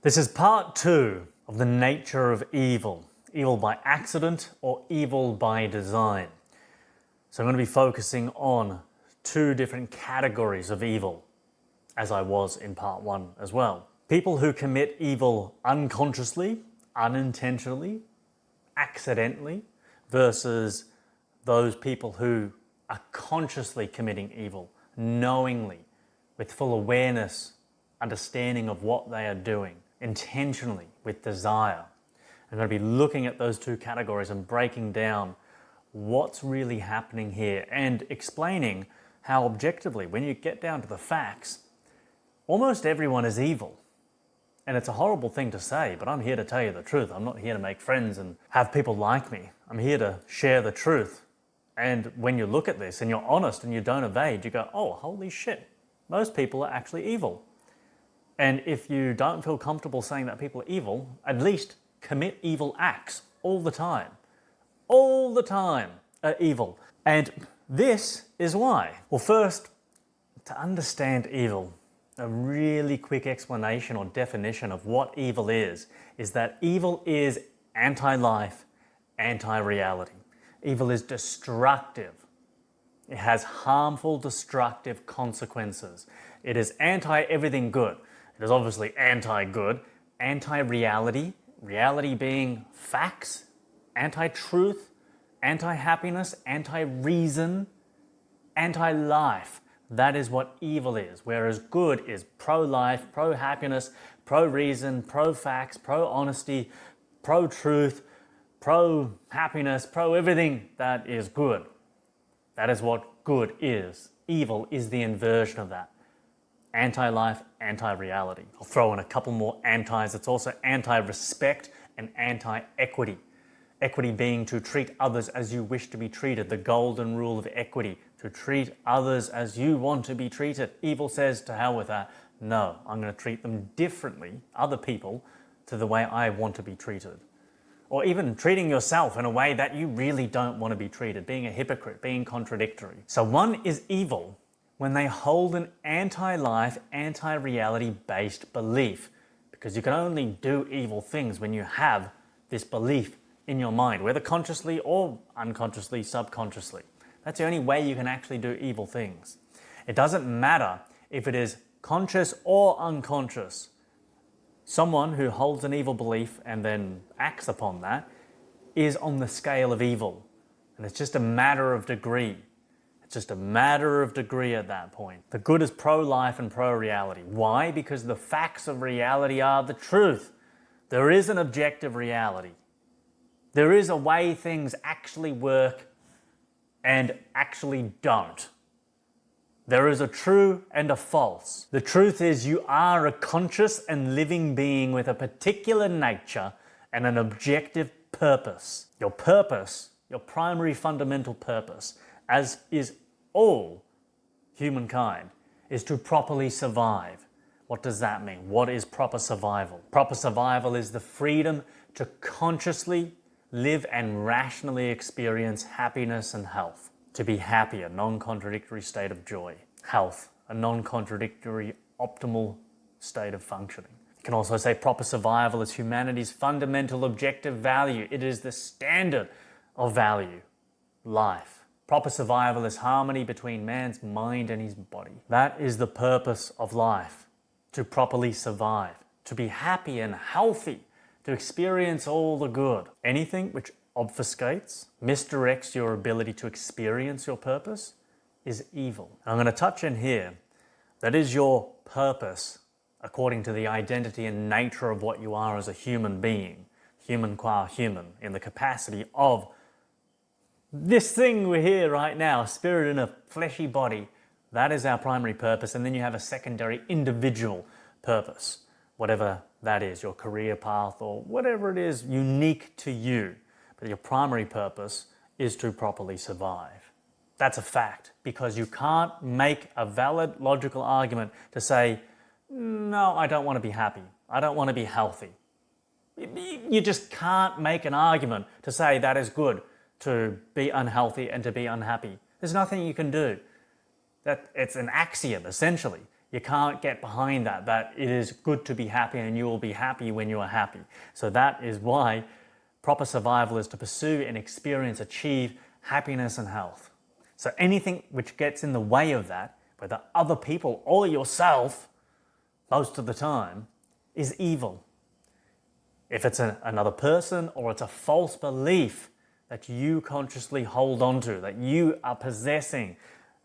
This is part 2 of the nature of evil. Evil by accident or evil by design. So I'm going to be focusing on 2 different categories of evil, as I was in part 1 as well. People who commit evil unconsciously, unintentionally, accidentally, versus those people who are consciously committing evil, knowingly, with full awareness, understanding of what they are doing, intentionally, with desire. I'm going to be looking at those 2 categories and breaking down what's really happening here and explaining how objectively, when you get down to the facts, almost everyone is evil. And it's a horrible thing to say, but I'm here to tell you the truth. I'm not here to make friends and have people like me. I'm here to share the truth. And when you look at this and you're honest and you don't evade, you go, oh, holy shit, most people are actually evil. And if you don't feel comfortable saying that people are evil, at least commit evil acts all the time. All the time are evil. And this is why. Well, first, to understand evil, a really quick explanation or definition of what evil is that evil is anti-life, anti-reality. Evil is destructive. It has harmful, destructive consequences. It is anti-everything good. It is obviously anti-good, anti-reality, reality being facts, anti-truth, anti-happiness, anti-reason, anti-life. That is what evil is, whereas good is pro-life, pro-happiness, pro-reason, pro-facts, pro-honesty, pro-truth, pro-happiness, pro-everything that is good. That is what good is. Evil is the inversion of that. Anti-life, anti-reality. I'll throw in a couple more antis. It's also anti-respect and anti-equity. Equity being to treat others as you wish to be treated, the golden rule of equity, to treat others as you want to be treated. Evil says, to hell with that. No, I'm going to treat them differently, other people, to the way I want to be treated. Or even treating yourself in a way that you really don't want to be treated, being a hypocrite, being contradictory. So one is evil when they hold an anti-life, anti-reality based belief, because you can only do evil things when you have this belief in your mind, whether consciously or unconsciously, subconsciously. That's the only way you can actually do evil things. It doesn't matter if it is conscious or unconscious. Someone who holds an evil belief and then acts upon that is on the scale of evil. And it's just a matter of degree. It's just a matter of degree at that point. The good is pro-life and pro-reality. Why? Because the facts of reality are the truth. There is an objective reality. There is a way things actually work and actually don't. There is a true and a false. The truth is you are a conscious and living being with a particular nature and an objective purpose. Your purpose, your primary fundamental purpose, as is all humankind, is to properly survive. What does that mean? What is proper survival? Proper survival is the freedom to consciously live and rationally experience happiness and health. To be happy, a non-contradictory state of joy. Health, a non-contradictory optimal state of functioning. You can also say proper survival is humanity's fundamental objective value. It is the standard of value, life. Proper survival is harmony between man's mind and his body. That is the purpose of life, to properly survive, to be happy and healthy, to experience all the good. Anything which obfuscates, misdirects your ability to experience your purpose is evil. And I'm going to touch in here, that is your purpose according to the identity and nature of what you are as a human being, human qua human, in the capacity of this thing we're here right now, spirit in a fleshy body. That is our primary purpose. And then you have a secondary individual purpose, whatever that is, your career path or whatever it is unique to you. But your primary purpose is to properly survive. That's a fact, because you can't make a valid logical argument to say, no, I don't want to be happy. I don't want to be healthy. You just can't make an argument to say that is good to be unhealthy and to be unhappy. There's nothing you can do. That it's an axiom, essentially. You can't get behind that it is good to be happy and you will be happy when you are happy. So that is why proper survival is to pursue and experience, achieve happiness and health. So anything which gets in the way of that, whether other people or yourself, most of the time, is evil. If it's another person or it's a false belief that you consciously hold on to, that you are possessing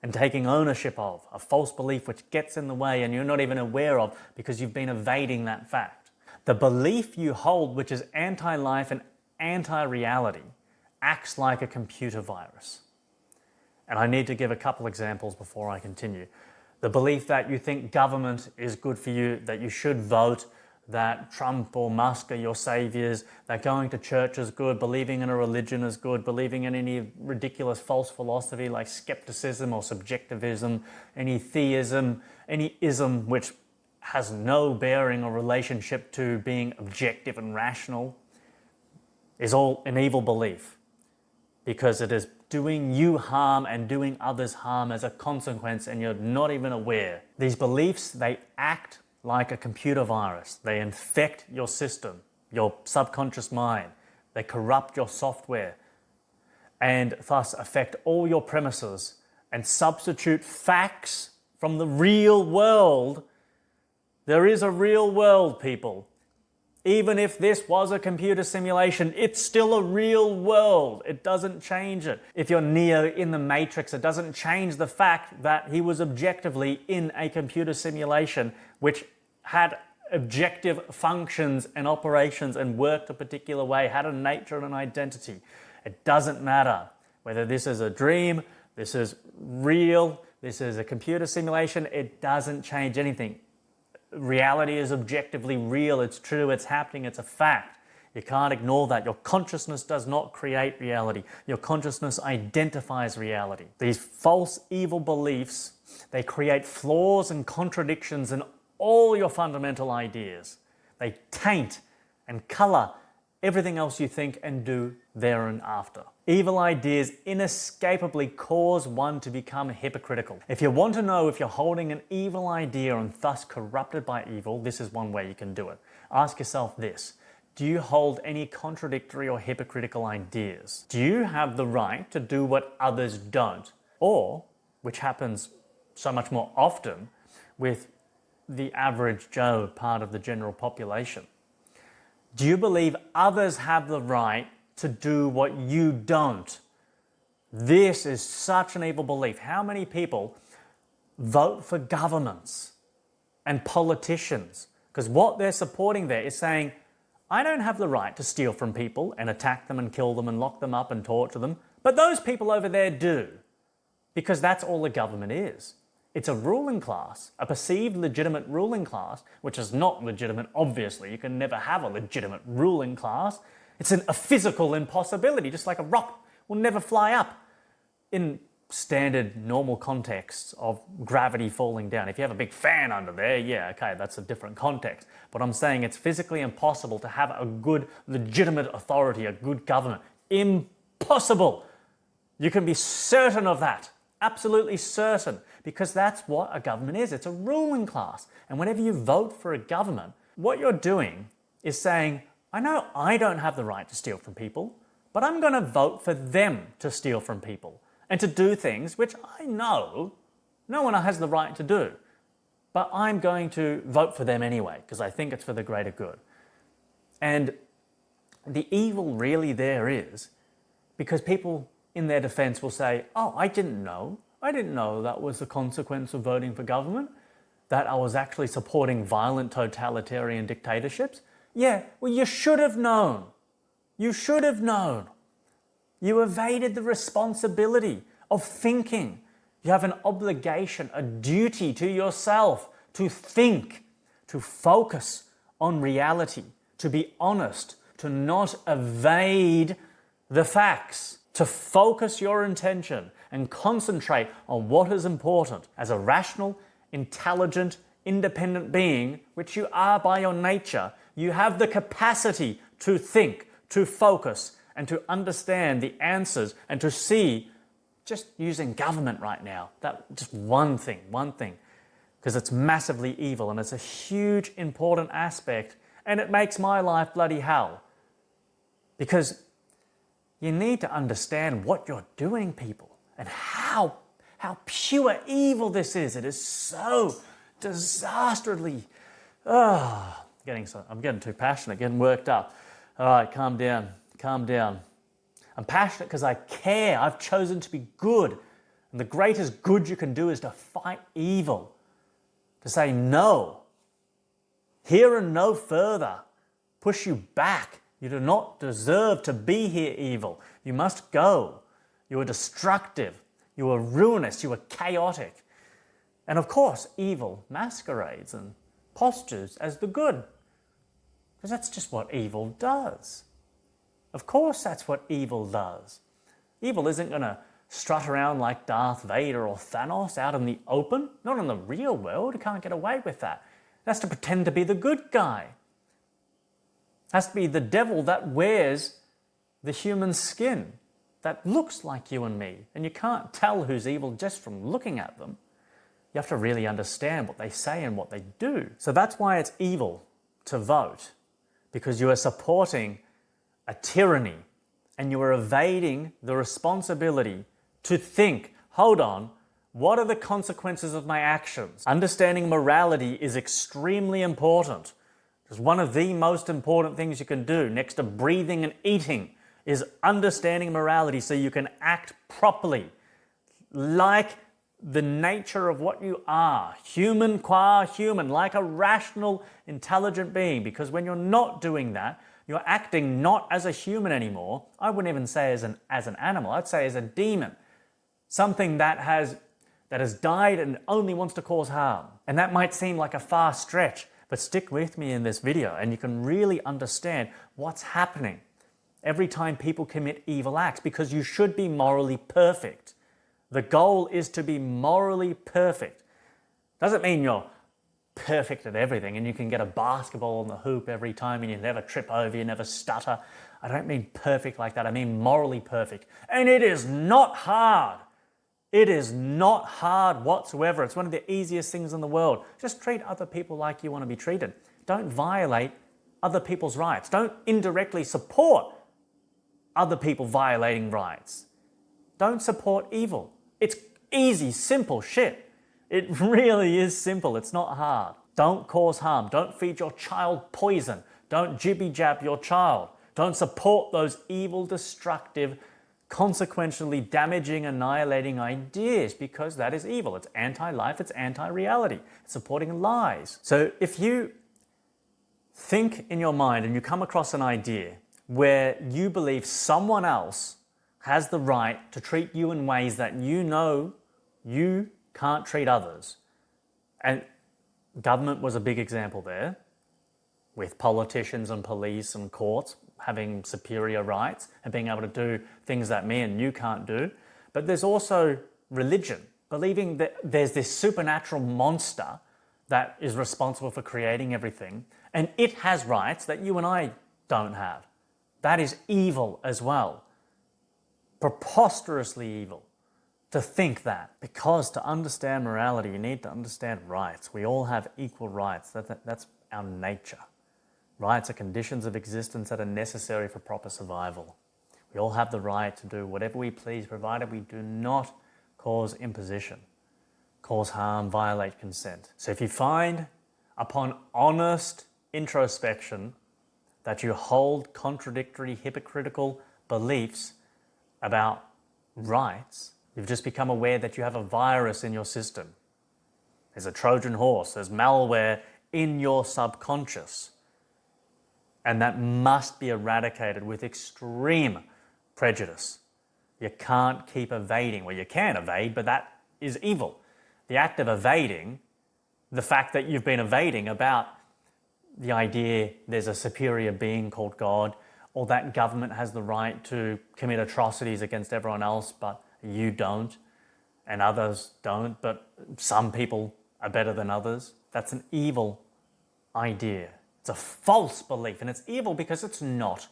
and taking ownership of, a false belief which gets in the way and you're not even aware of because you've been evading that fact. The belief you hold, which is anti-life and anti-reality, acts like a computer virus. And I need to give a couple examples before I continue. The belief that you think government is good for you, that you should vote, that Trump or Musk are your saviors, that going to church is good, believing in a religion is good, believing in any ridiculous false philosophy like skepticism or subjectivism, any theism, any ism which has no bearing or relationship to being objective and rational, is all an evil belief, because it is doing you harm and doing others harm as a consequence and you're not even aware. These beliefs, they act like a computer virus. They infect your system, your subconscious mind. They corrupt your software and thus affect all your premises and substitute facts from the real world. There is a real world, people. Even if this was a computer simulation, it's still a real world. It doesn't change it. If you're Neo in the Matrix, it doesn't change the fact that he was objectively in a computer simulation which had objective functions and operations and worked a particular way, had a nature and an identity. It doesn't matter whether this is a dream, this is real, this is a computer simulation, it doesn't change anything. Reality is objectively real, it's true, it's happening, it's a fact. You can't ignore that. Your consciousness does not create reality. Your consciousness identifies reality. These false, evil beliefs, they create flaws and contradictions in all your fundamental ideas. They taint and color everything else you think and do there and after. Evil ideas inescapably cause one to become hypocritical. If you want to know if you're holding an evil idea and thus corrupted by evil, this is one way you can do it. Ask yourself this: do you hold any contradictory or hypocritical ideas? Do you have the right to do what others don't? Or, which happens so much more often with the average Joe, part of the general population, do you believe others have the right to do what you don't? This is such an evil belief. How many people vote for governments and politicians? Because what they're supporting there is saying, I don't have the right to steal from people and attack them and kill them and lock them up and torture them, but those people over there do. Because that's all the government is. It's a ruling class, a perceived legitimate ruling class, which is not legitimate, obviously. You can never have a legitimate ruling class. It's a physical impossibility, just like a rock will never fly up in standard normal contexts of gravity falling down. If you have a big fan under there, yeah, okay, that's a different context. But I'm saying it's physically impossible to have a good, legitimate authority, a good government. Impossible. You can be certain of that. Absolutely certain. Because that's what a government is. It's a ruling class. And whenever you vote for a government, what you're doing is saying, I know I don't have the right to steal from people, but I'm going to vote for them to steal from people and to do things which I know no one has the right to do. But I'm going to vote for them anyway because I think it's for the greater good. And the evil really there is because people in their defense will say, oh, I didn't know. I didn't know that was the consequence of voting for government, that I was actually supporting violent totalitarian dictatorships. Yeah, well, you should have known. You should have known. You evaded the responsibility of thinking. You have an obligation, a duty to yourself to think, to focus on reality, to be honest, to not evade the facts, to focus your intention and concentrate on what is important. As a rational, intelligent, independent being, which you are by your nature, you have the capacity to think, to focus, and to understand the answers and to see, just using government right now, that just one thing. because it's massively evil and it's a huge important aspect, and it makes my life bloody hell. Because you need to understand what you're doing, people, and how pure evil this is. It is so disastrously. I'm getting too passionate, getting worked up. All right, calm down, calm down. I'm passionate because I care. I've chosen to be good. And the greatest good you can do is to fight evil, to say no, here and no further, push you back. You do not deserve to be here, evil. You must go. You are destructive. You are ruinous. You are chaotic. And of course, evil masquerades and postures as the good, because that's just what evil does. Of course, that's what evil does. Evil isn't going to strut around like Darth Vader or Thanos out in the open. Not in the real world. You can't get away with that. It has to pretend to be the good guy. It has to be the devil that wears the human skin, that looks like you and me. And you can't tell who's evil just from looking at them. You have to really understand what they say and what they do. So that's why it's evil to vote, because you are supporting a tyranny and you are evading the responsibility to think, hold on, what are the consequences of my actions? Understanding morality is extremely important. Because one of the most important things you can do next to breathing and eating is understanding morality so you can act properly, like the nature of what you are, human qua human, like a rational, intelligent being. Because when you're not doing that, you're acting not as a human anymore. I wouldn't even say as an animal. I'd say as a demon, something that has died and only wants to cause harm. And that might seem like a far stretch, but stick with me in this video and you can really understand what's happening every time people commit evil acts, because you should be morally perfect. The goal is to be morally perfect. Doesn't mean you're perfect at everything and you can get a basketball on the hoop every time and you never trip over, you never stutter. I don't mean perfect like that. I mean morally perfect. And it is not hard. It is not hard whatsoever. It's one of the easiest things in the world. Just treat other people like you want to be treated. Don't violate other people's rights. Don't indirectly support other people violating rights. Don't support evil. It's easy, simple shit. It really is simple. It's not hard. Don't cause harm. Don't feed your child poison. Don't jibby-jab your child. Don't support those evil, destructive, consequentially damaging, annihilating ideas, because that is evil. It's anti-life. It's anti-reality. It's supporting lies. So if you think in your mind and you come across an idea where you believe someone else has the right to treat you in ways that you know you can't treat others. And government was a big example there, with politicians and police and courts having superior rights and being able to do things that me and you can't do. But there's also religion, believing that there's this supernatural monster that is responsible for creating everything, and it has rights that you and I don't have. That is evil as well. Preposterously evil to think that. Because to understand morality, you need to understand rights. We all have equal rights. That's our nature. Rights are conditions of existence that are necessary for proper survival. We all have the right to do whatever we please, provided we do not cause imposition, cause harm, violate consent. So if you find, upon honest introspection, that you hold contradictory, hypocritical beliefs about rights, you've just become aware that you have a virus in your system. There's a Trojan horse, there's malware in your subconscious. And that must be eradicated with extreme prejudice. You can't keep evading. Well, you can evade, but that is evil. The act of evading, the fact that you've been evading about the idea there's a superior being called God, or that government has the right to commit atrocities against everyone else, but you don't, and others don't, but some people are better than others. That's an evil idea. It's a false belief, and it's evil because it's not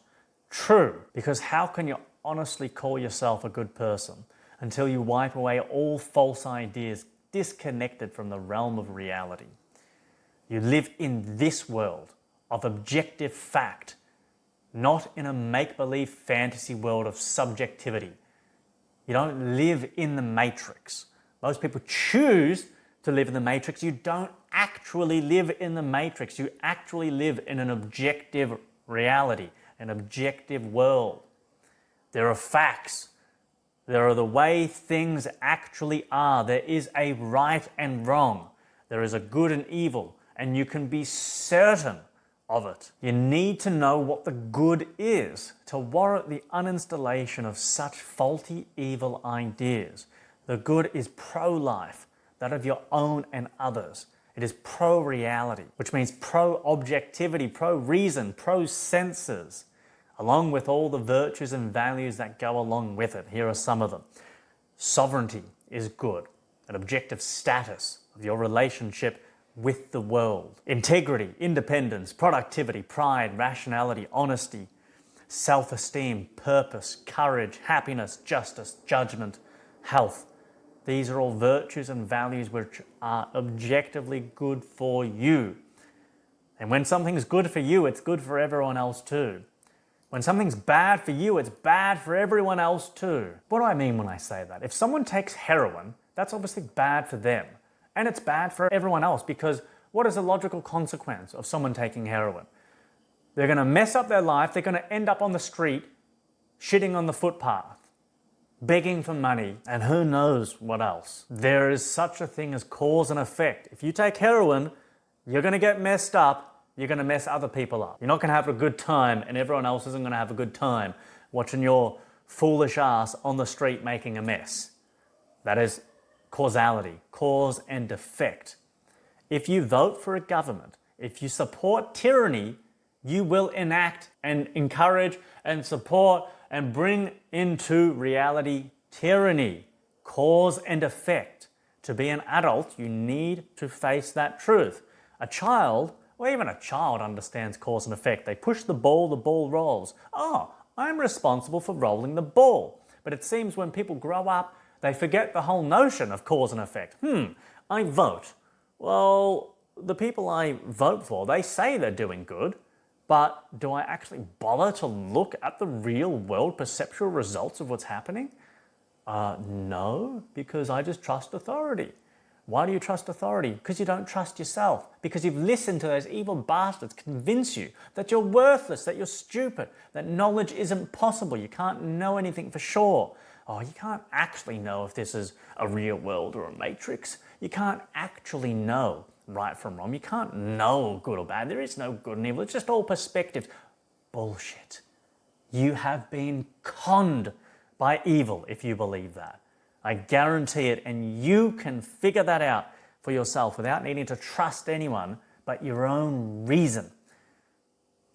true. Because how can you honestly call yourself a good person until you wipe away all false ideas disconnected from the realm of reality. You live in this world of objective fact, not in a make-believe fantasy world of subjectivity. You don't live in the matrix. Most people choose to live in the matrix. You don't actually live in the matrix. You actually live in an objective reality, an objective world. There are facts. There are the way things actually are. There is a right and wrong. There is a good and evil, and you can be certain of it. You need to know what the good is to warrant the uninstallation of such faulty evil ideas. The good is pro-life, that of your own and others. It is pro-reality, which means pro-objectivity, pro-reason, pro-senses, along with all the virtues and values that go along with it. Here are some of them. Sovereignty is good, an objective status of your relationship with the world. Integrity, independence, productivity, pride, rationality, honesty, self-esteem, purpose, courage, happiness, justice, judgment, health. These are all virtues and values which are objectively good for you. And when something's good for you, it's good for everyone else too. When something's bad for you, it's bad for everyone else too. What do I mean when I say that? If someone takes heroin, that's obviously bad for them. And it's bad for everyone else, because what is the logical consequence of someone taking heroin? They're going to mess up their life. They're going to end up on the street, shitting on the footpath, begging for money, and who knows what else. There is such a thing as cause and effect. If you take heroin, you're going to get messed up. You're going to mess other people up. You're not going to have a good time, and everyone else isn't going to have a good time watching your foolish ass on the street making a mess. That is causality, cause and effect. If you vote for a government, if you support tyranny, you will enact and encourage and support and bring into reality tyranny, cause and effect. To be an adult, you need to face that truth. A child, or even a child, understands cause and effect. They push the ball rolls. Oh, I'm responsible for rolling the ball. But it seems when people grow up, they forget the whole notion of cause and effect. I vote. Well, the people I vote for, they say they're doing good, but do I actually bother to look at the real world perceptual results of what's happening? No, because I just trust authority. Why do you trust authority? Because you don't trust yourself. Because you've listened to those evil bastards convince you that you're worthless, that you're stupid, that knowledge isn't possible, you can't know anything for sure. Oh, you can't actually know if this is a real world or a matrix. You can't actually know right from wrong. You can't know good or bad. There is no good and evil. It's just all perspectives. Bullshit. You have been conned by evil if you believe that. I guarantee it, and you can figure that out for yourself without needing to trust anyone but your own reason.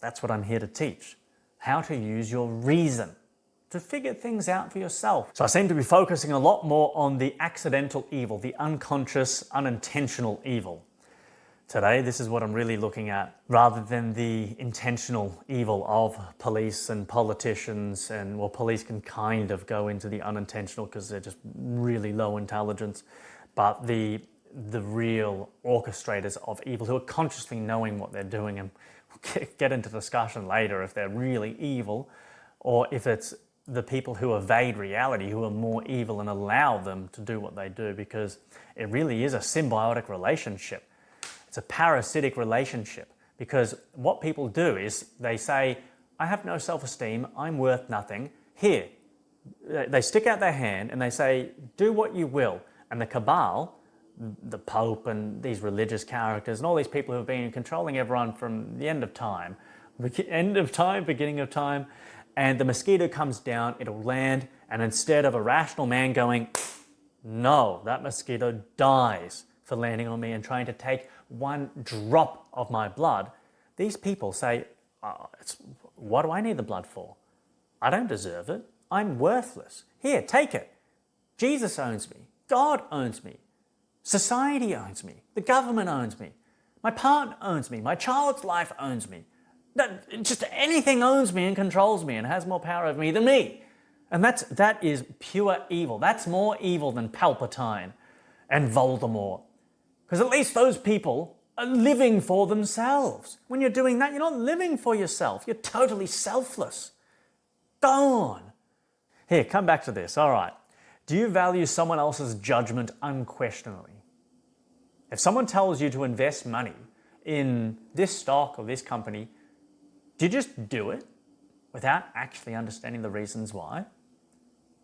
That's what I'm here to teach. How to use your reason to figure things out for yourself. So I seem to be focusing a lot more on the accidental evil, the unconscious, unintentional evil. Today, this is what I'm really looking at, rather than the intentional evil of police and politicians. And well, police can kind of go into the unintentional because they're just really low intelligence. But the real orchestrators of evil who are consciously knowing what they're doing, and we'll get into discussion later if they're really evil, or if it's the people who evade reality who are more evil and allow them to do what they do, because it really is a symbiotic relationship. It's a parasitic relationship, because what people do is they say, I have no self-esteem, I'm worth nothing. Here, they stick out their hand and they say, do what you will. And the cabal, the Pope and these religious characters and all these people who have been controlling everyone from the end of time, beginning of time, and the mosquito comes down, it'll land, and instead of a rational man going, no, that mosquito dies for landing on me and trying to take one drop of my blood, these people say, what do I need the blood for? I don't deserve it. I'm worthless. Here, take it. Jesus owns me. God owns me. Society owns me. The government owns me. My partner owns me. My child's life owns me. Just anything owns me and controls me and has more power over me than me. And that is pure evil. That's more evil than Palpatine and Voldemort. Because at least those people are living for themselves. When you're doing that, you're not living for yourself. You're totally selfless. Go on. Here, come back to this. All right. Do you value someone else's judgment unquestionably? If someone tells you to invest money in this stock or this company, do you just do it without actually understanding the reasons why?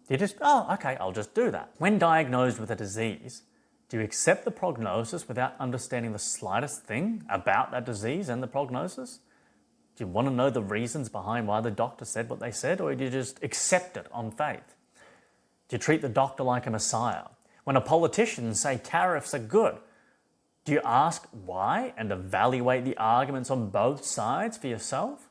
Do you just, oh, okay, I'll just do that. When diagnosed with a disease, do you accept the prognosis without understanding the slightest thing about that disease and the prognosis? Do you want to know the reasons behind why the doctor said what they said, or do you just accept it on faith? Do you treat the doctor like a messiah? When a politician say tariffs are good, do you ask why and evaluate the arguments on both sides for yourself?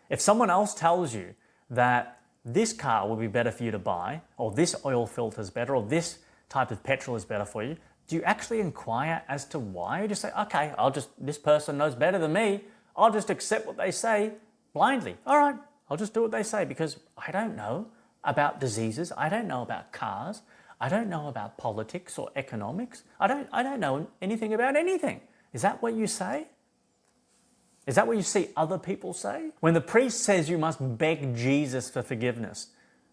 If someone else tells you that this car will be better for you to buy, or this oil filter is better, or this type of petrol is better for you, do you actually inquire as to why? Or just say, okay, this person knows better than me, I'll just accept what they say blindly. All right, I'll just do what they say because I don't know about diseases, I don't know about cars, I don't know about politics or economics. I don't know anything about anything. Is that what you say? Is that what you see other people say? When the priest says you must beg Jesus for forgiveness,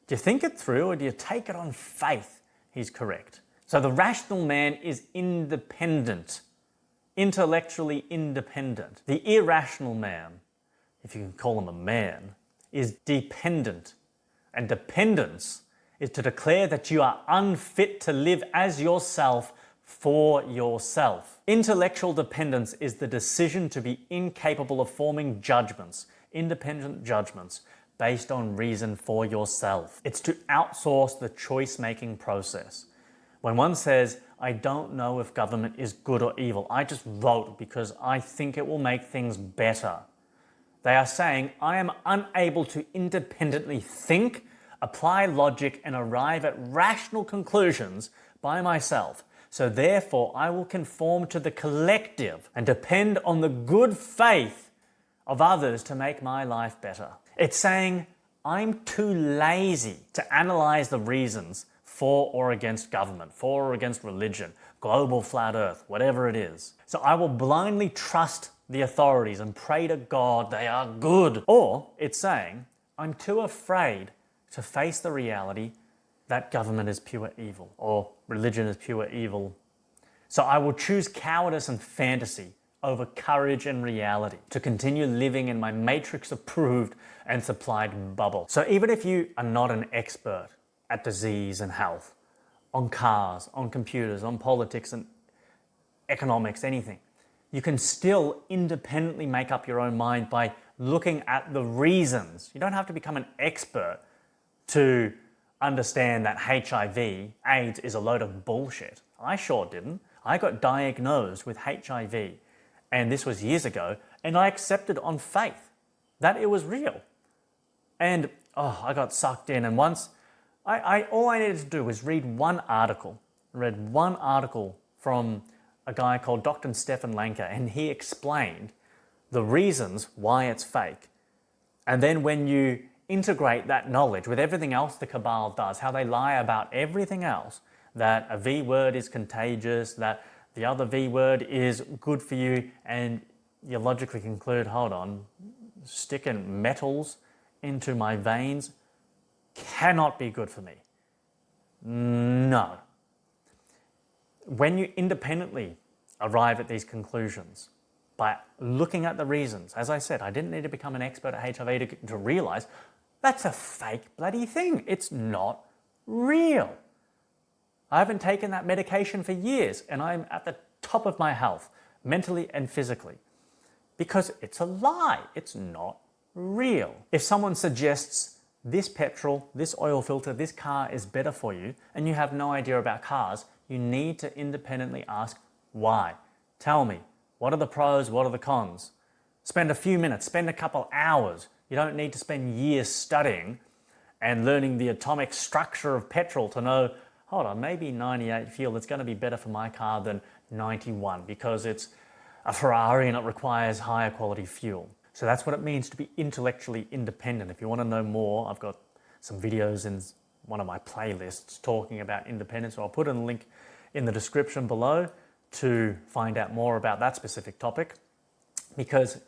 do you think it through or do you take it on faith he's correct? So the rational man is independent, intellectually independent. The irrational man, if you can call him a man, is dependent. And dependence is to declare that you are unfit to live as yourself for yourself. Intellectual dependence is the decision to be incapable of forming judgments, independent judgments, based on reason for yourself. It's to outsource the choice-making process. When one says, I don't know if government is good or evil, I just vote because I think it will make things better. They are saying, I am unable to independently think, apply logic, and arrive at rational conclusions by myself. So therefore, I will conform to the collective and depend on the good faith of others to make my life better. It's saying, I'm too lazy to analyze the reasons for or against government, for or against religion, global flat earth, whatever it is. So I will blindly trust the authorities and pray to God they are good. Or it's saying, I'm too afraid to face the reality that government is pure evil or religion is pure evil. So I will choose cowardice and fantasy over courage and reality to continue living in my matrix-approved and supplied bubble. So even if you are not an expert at disease and health, on cars, on computers, on politics and economics, anything, you can still independently make up your own mind by looking at the reasons. You don't have to become an expert to understand that HIV, AIDS, is a load of bullshit. I sure didn't. I got diagnosed with HIV, and this was years ago, and I accepted on faith that it was real. And I got sucked in, and once, all I needed to do was read one article. I read one article from a guy called Dr. Stefan Lanka, and he explained the reasons why it's fake. And then when you integrate that knowledge with everything else the cabal does, how they lie about everything else, that a V word is contagious, that the other V word is good for you, and you logically conclude, hold on, sticking metals into my veins cannot be good for me. No. When you independently arrive at these conclusions by looking at the reasons, as I said, I didn't need to become an expert at HIV to realize that's a fake bloody thing. It's not real. I haven't taken that medication for years and I'm at the top of my health, mentally and physically, because it's a lie. It's not real. If someone suggests this petrol, this oil filter, this car is better for you, and you have no idea about cars, you need to independently ask why. Tell me, what are the pros, what are the cons? Spend a few minutes, spend a couple hours. You don't need to spend years studying and learning the atomic structure of petrol to know, hold on, maybe 98 fuel, it's going to be better for my car than 91 because it's a Ferrari and it requires higher quality fuel. So that's what it means to be intellectually independent. If you want to know more, I've got some videos in one of my playlists talking about independence. So I'll put a link in the description below to find out more about that specific topic. Because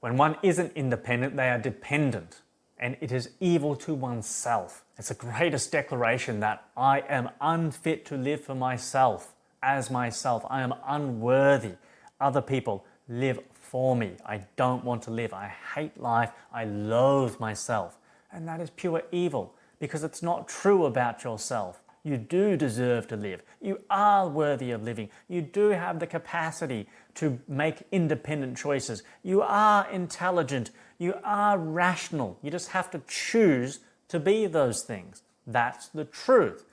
when one isn't independent, they are dependent, and it is evil to oneself. It's the greatest declaration that I am unfit to live for myself, as myself. I am unworthy. Other people live for me. I don't want to live. I hate life. I loathe myself. And that is pure evil, because it's not true about yourself. You do deserve to live. You are worthy of living. You do have the capacity to make independent choices. You are intelligent. You are rational. You just have to choose to be those things. That's the truth.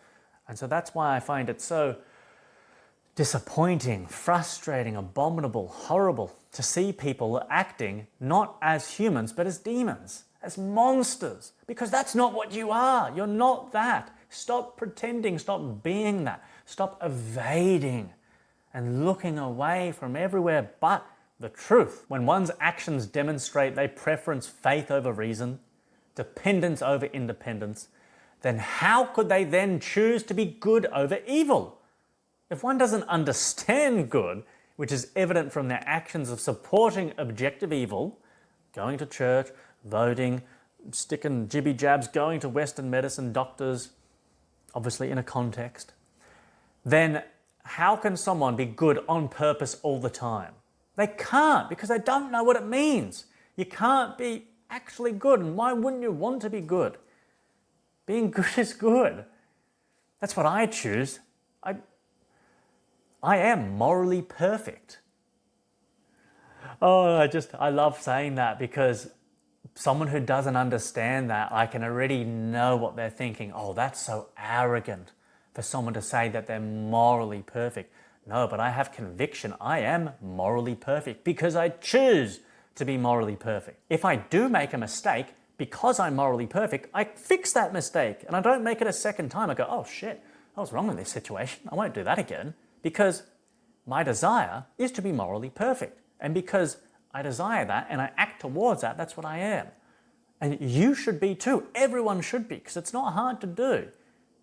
And so that's why I find it so disappointing, frustrating, abominable, horrible to see people acting not as humans, but as demons, as monsters, because that's not what you are. You're not that. Stop pretending, stop being that. Stop evading and looking away from everywhere but the truth. When one's actions demonstrate they preference faith over reason, dependence over independence, then how could they then choose to be good over evil? If one doesn't understand good, which is evident from their actions of supporting objective evil, going to church, voting, sticking jibby jabs, going to Western medicine, doctors, obviously in a context, then how can someone be good on purpose all the time? They can't, because they don't know what it means. You can't be actually good, and why wouldn't you want to be good? Being good is good. That's what I choose. I am morally perfect. Oh, I love saying that, because someone who doesn't understand that, I can already know what they're thinking. Oh, that's so arrogant for someone to say that they're morally perfect. No, but I have conviction. I am morally perfect because I choose to be morally perfect. If I do make a mistake, because I'm morally perfect, I fix that mistake and I don't make it a second time. I go, oh shit, I was wrong in this situation. I won't do that again, because my desire is to be morally perfect. And because I desire that and I act towards that, that's what I am. And you should be too. Everyone should be, because it's not hard to do.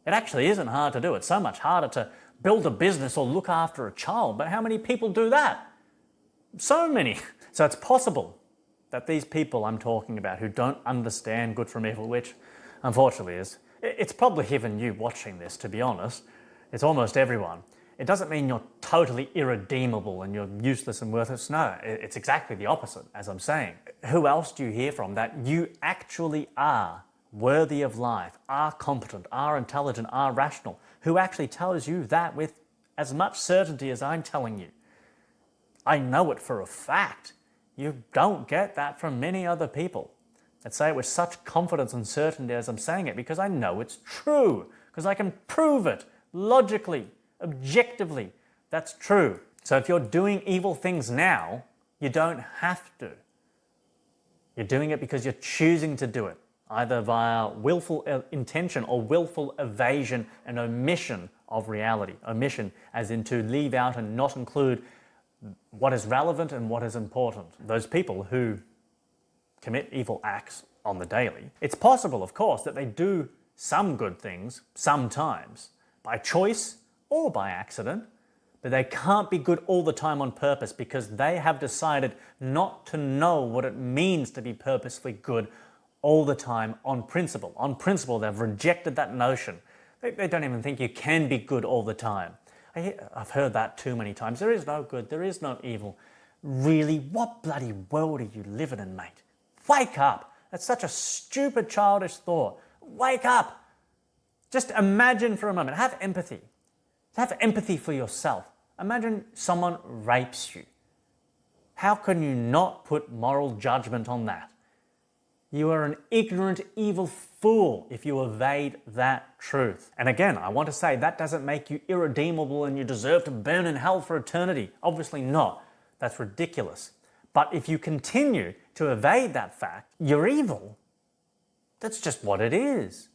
It actually isn't hard to do. It's so much harder to build a business or look after a child. But how many people do that? So many. So it's possible that these people I'm talking about who don't understand good from evil, which unfortunately it's probably even you watching this, to be honest. It's almost everyone. It doesn't mean you're totally irredeemable and you're useless and worthless. No, it's exactly the opposite, as I'm saying. Who else do you hear from that you actually are worthy of life, are competent, are intelligent, are rational? Who actually tells you that with as much certainty as I'm telling you? I know it for a fact. You don't get that from many other people that say it with such confidence and certainty as I'm saying it, because I know it's true, because I can prove it logically, objectively. That's true. So if you're doing evil things now, you don't have to. You're doing it because you're choosing to do it, either via willful intention or willful evasion and omission of reality. Omission as in to leave out and not include what is relevant and what is important. Those people who commit evil acts on the daily, it's possible, of course, that they do some good things sometimes by choice or by accident, but they can't be good all the time on purpose, because they have decided not to know what it means to be purposefully good all the time on principle. On principle, they've rejected that notion. They don't even think you can be good all the time. I've heard that too many times. There is no good, there is no evil. Really, what bloody world are you living in, mate? Wake up. That's such a stupid, childish thought. Wake up. Just imagine for a moment, have empathy. Have empathy for yourself. Imagine someone rapes you. How can you not put moral judgment on that? You are an ignorant, evil fool if you evade that truth. And again, I want to say that doesn't make you irredeemable and you deserve to burn in hell for eternity. Obviously not. That's ridiculous. But if you continue to evade that fact, you're evil. That's just what it is.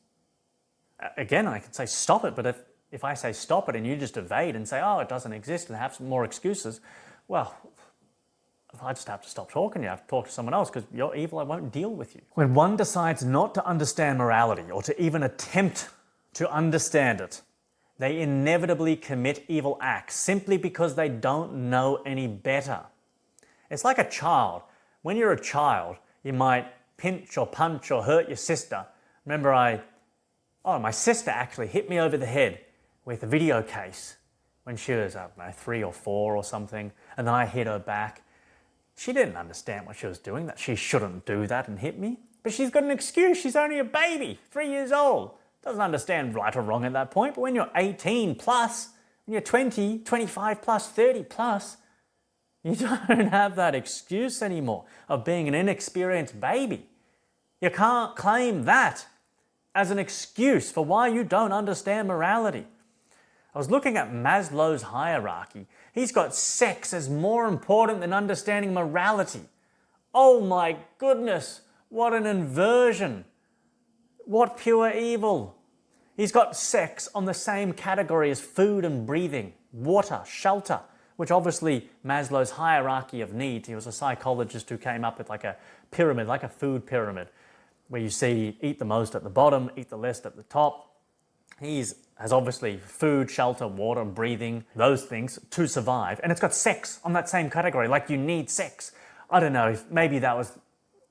Again, I could say stop it, but if I say stop it and you just evade and say, oh, it doesn't exist and have some more excuses, well, I just have to stop talking to you. I have to talk to someone else because you're evil. I won't deal with you. When one decides not to understand morality or to even attempt to understand it, They inevitably commit evil acts simply because they don't know any better. It's like a child. When you're a child, you might pinch or punch or hurt your sister. Remember my sister actually hit me over the head with a video case when she was, 3 or 4 or something, and then I hit her back. She didn't understand what she was doing, that she shouldn't do that and hit me. But she's got an excuse. She's only a baby, 3 years old. Doesn't understand right or wrong at that point. But when you're 18 plus, when you're 20, 25 plus, 30 plus, you don't have that excuse anymore of being an inexperienced baby. You can't claim that as an excuse for why you don't understand morality. I was looking at Maslow's hierarchy. He's got sex as more important than understanding morality. Oh my goodness, what an inversion. What pure evil. He's got sex on the same category as food and breathing, water, shelter, which obviously Maslow's hierarchy of needs, he was a psychologist who came up with like a pyramid, like a food pyramid, where you see eat the most at the bottom, eat the least at the top. Has obviously food, shelter, water, breathing, those things to survive. And it's got sex on that same category, like you need sex. I don't know, if maybe that was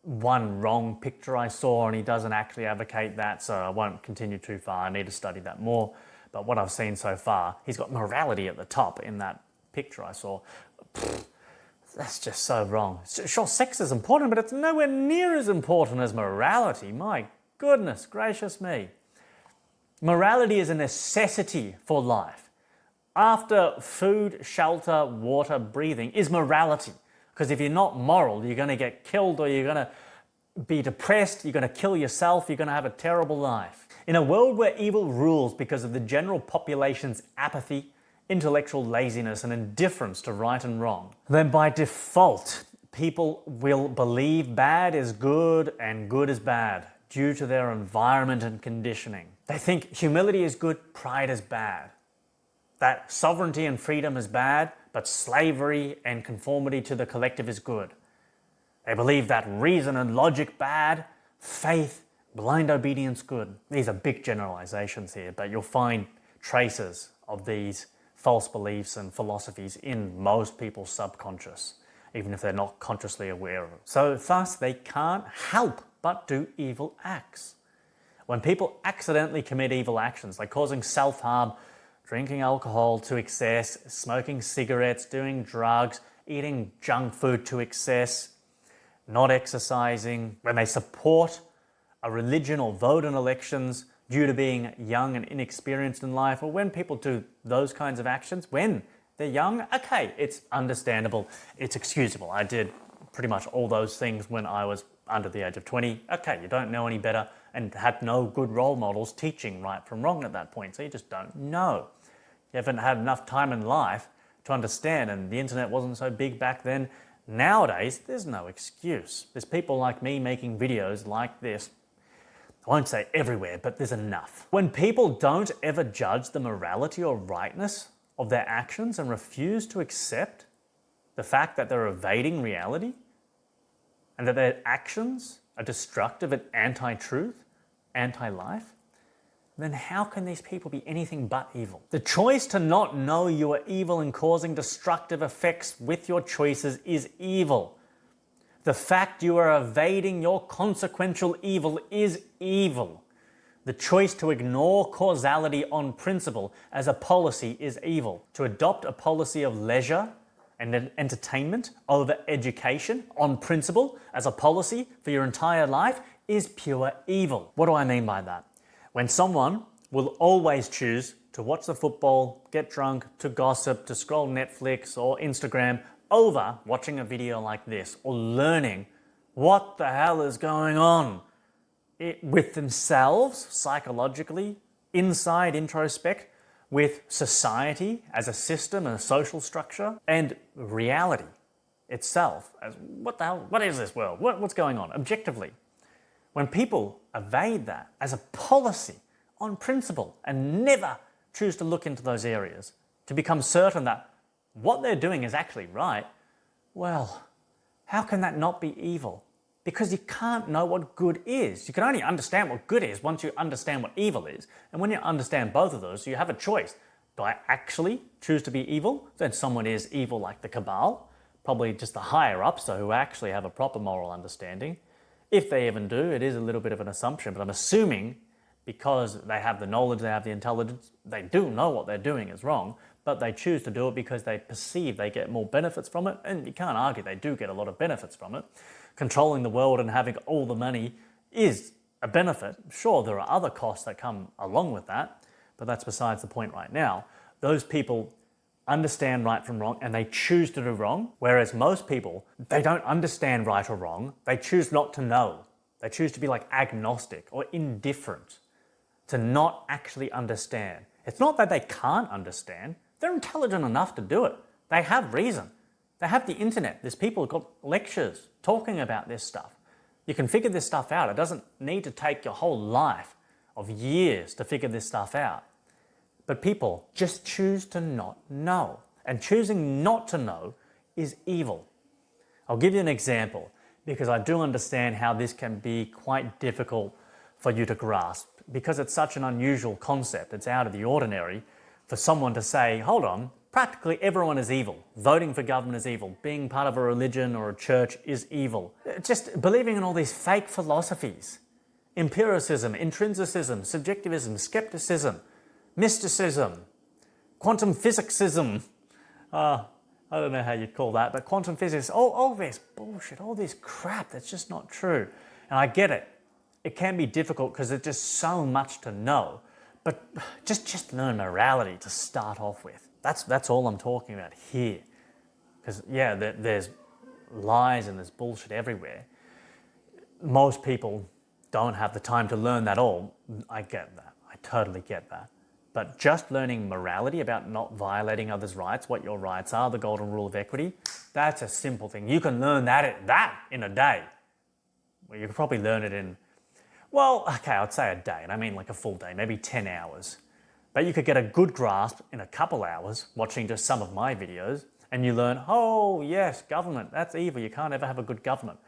one wrong picture I saw and he doesn't actually advocate that, so I won't continue too far. I need to study that more. But what I've seen so far, he's got morality at the top in that picture I saw. That's just so wrong. Sure, sex is important, but it's nowhere near as important as morality. My goodness gracious me. Morality is a necessity for life. After food, shelter, water, breathing is morality. Because if you're not moral, you're going to get killed or you're going to be depressed, you're going to kill yourself, you're going to have a terrible life. In a world where evil rules because of the general population's apathy, intellectual laziness and indifference to right and wrong, then by default, people will believe bad is good and good is bad due to their environment and conditioning. They think humility is good, pride is bad. That sovereignty and freedom is bad, but slavery and conformity to the collective is good. They believe that reason and logic bad, faith, blind obedience good. These are big generalizations here, but you'll find traces of these false beliefs and philosophies in most people's subconscious, even if they're not consciously aware of it. So thus, they can't help but do evil acts. When people accidentally commit evil actions, like causing self-harm, drinking alcohol to excess, smoking cigarettes, doing drugs, eating junk food to excess, not exercising, when they support a religion or vote in elections due to being young and inexperienced in life, or when people do those kinds of actions when they're young, okay, it's understandable, it's excusable. I did pretty much all those things when I was under the age of 20. Okay, you don't know any better and had no good role models teaching right from wrong at that point, so you just don't know. You haven't had enough time in life to understand, and the internet wasn't so big back then. Nowadays, there's no excuse. There's people like me making videos like this. I won't say everywhere, but there's enough. When people don't ever judge the morality or rightness of their actions and refuse to accept the fact that they're evading reality and that their actions are destructive and anti-truth, anti-life, then how can these people be anything but evil? The choice to not know you are evil and causing destructive effects with your choices is evil. The fact you are evading your consequential evil is evil. The choice to ignore causality on principle as a policy is evil. To adopt a policy of leisure and entertainment over education on principle as a policy for your entire life is pure evil. What do I mean by that? When someone will always choose to watch the football, get drunk, to gossip, to scroll Netflix or Instagram over watching a video like this or learning what the hell is going on with themselves psychologically, inside introspect, with society as a system and a social structure, and reality itself as what the hell, what is this world? What's going on objectively? When people evade that as a policy on principle and never choose to look into those areas to become certain that what they're doing is actually right, well, how can that not be evil? because you can't know what good is. You can only understand what good is once you understand what evil is. And when you understand both of those, you have a choice. Do I actually choose to be evil? Then someone is evil like the Cabal, probably just the higher ups, so who actually have a proper moral understanding. If they even do, it is a little bit of an assumption, but I'm assuming because they have the knowledge, they have the intelligence, they do know what they're doing is wrong, but they choose to do it because they perceive they get more benefits from it, and you can't argue they do get a lot of benefits from it. Controlling the world and having all the money is a benefit. Sure, there are other costs that come along with that, but that's besides the point right now. Those people understand right from wrong and they choose to do wrong, whereas most people, they don't understand right or wrong, they choose not to know. They choose to be like agnostic or indifferent, to not actually understand. It's not that they can't understand, they're intelligent enough to do it. They have reason. They have the internet. There's people who've got lectures talking about this stuff. You can figure this stuff out. It doesn't need to take your whole life of years to figure this stuff out. But people just choose to not know. And choosing not to know is evil. I'll give you an example because I do understand how this can be quite difficult for you to grasp because it's such an unusual concept. It's out of the ordinary for someone to say, hold on, practically everyone is evil. Voting for government is evil. Being part of a religion or a church is evil. Just believing in all these fake philosophies. Empiricism, intrinsicism, subjectivism, skepticism, mysticism, quantum physicsism. I don't know how you'd call that, but quantum physics, all this bullshit, all this crap that's just not true. And I get it. It can be difficult because there's just so much to know. But just learn morality to start off with. That's all I'm talking about here. Because, yeah, there's lies and there's bullshit everywhere. Most people don't have the time to learn that all. I get that. I totally get that. But just learning morality about not violating others' rights, what your rights are, the golden rule of equity, that's a simple thing. You can learn that in a day. Well, you could probably learn it in, well, okay, I'd say a day, and I mean like a full day, maybe 10 hours. But you could get a good grasp in a couple hours watching just some of my videos, and you learn, oh yes, government, that's evil. You can't ever have a good government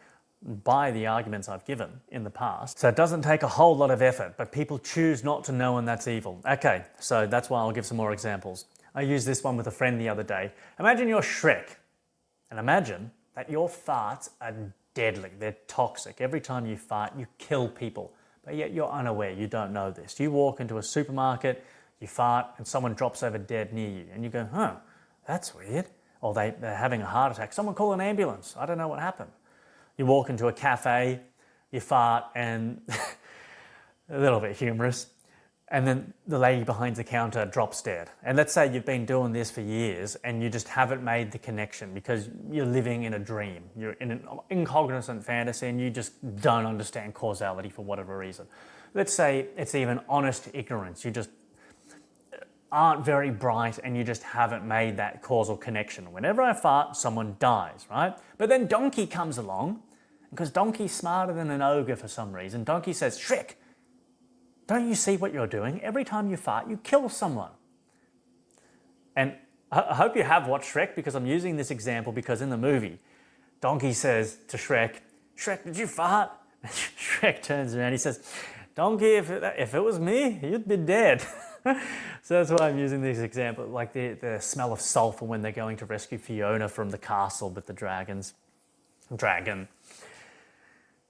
by the arguments I've given in the past. So it doesn't take a whole lot of effort, but people choose not to know and that's evil. Okay, so that's why I'll give some more examples. I used this one with a friend the other day. Imagine you're Shrek, and imagine that your farts are deadly. They're toxic. Every time you fart, you kill people, but yet you're unaware. You don't know this. You walk into a supermarket, you fart, and someone drops over dead near you, and you go, huh, that's weird. Or they're having a heart attack. Someone call an ambulance. I don't know what happened. You walk into a cafe, you fart, and a little bit humorous, and then the lady behind the counter drops dead. And let's say you've been doing this for years and you just haven't made the connection because you're living in a dream. You're in an incognizant fantasy and you just don't understand causality for whatever reason. Let's say it's even honest ignorance. You just aren't very bright and you just haven't made that causal connection. Whenever I fart, someone dies, right? But then Donkey comes along, because Donkey's smarter than an ogre for some reason. Donkey says, Shrek, don't you see what you're doing? Every time you fart, you kill someone. And I hope you have watched Shrek because I'm using this example because in the movie, Donkey says to Shrek, Shrek, did you fart? Shrek turns around, he says, Donkey, if it was me, you'd be dead. So that's why I'm using this example, like the smell of sulfur when they're going to rescue Fiona from the castle with the dragon,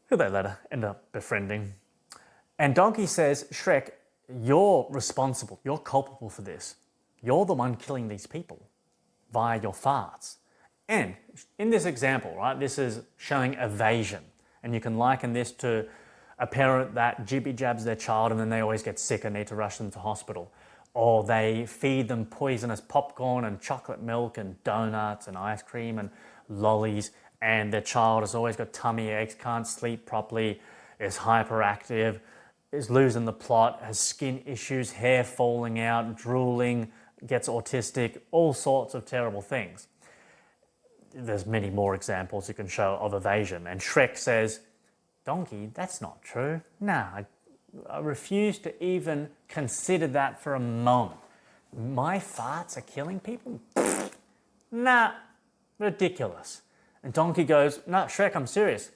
who they later end up befriending. And Donkey says, Shrek, you're responsible, you're culpable for this. You're the one killing these people via your farts. And in this example, right, this is showing evasion. And you can liken this to a parent that jibby-jabs their child and then they always get sick and need to rush them to hospital. Or they feed them poisonous popcorn and chocolate milk and donuts and ice cream and lollies, and their child has always got tummy aches, can't sleep properly, is hyperactive, is losing the plot, has skin issues, hair falling out, drooling, gets autistic, all sorts of terrible things. There's many more examples you can show of evasion. And Shrek says, Donkey, that's not true. Nah, I refuse to even consider that for a moment. My farts are killing people? Nah, ridiculous. And Donkey goes, no, Shrek, I'm serious.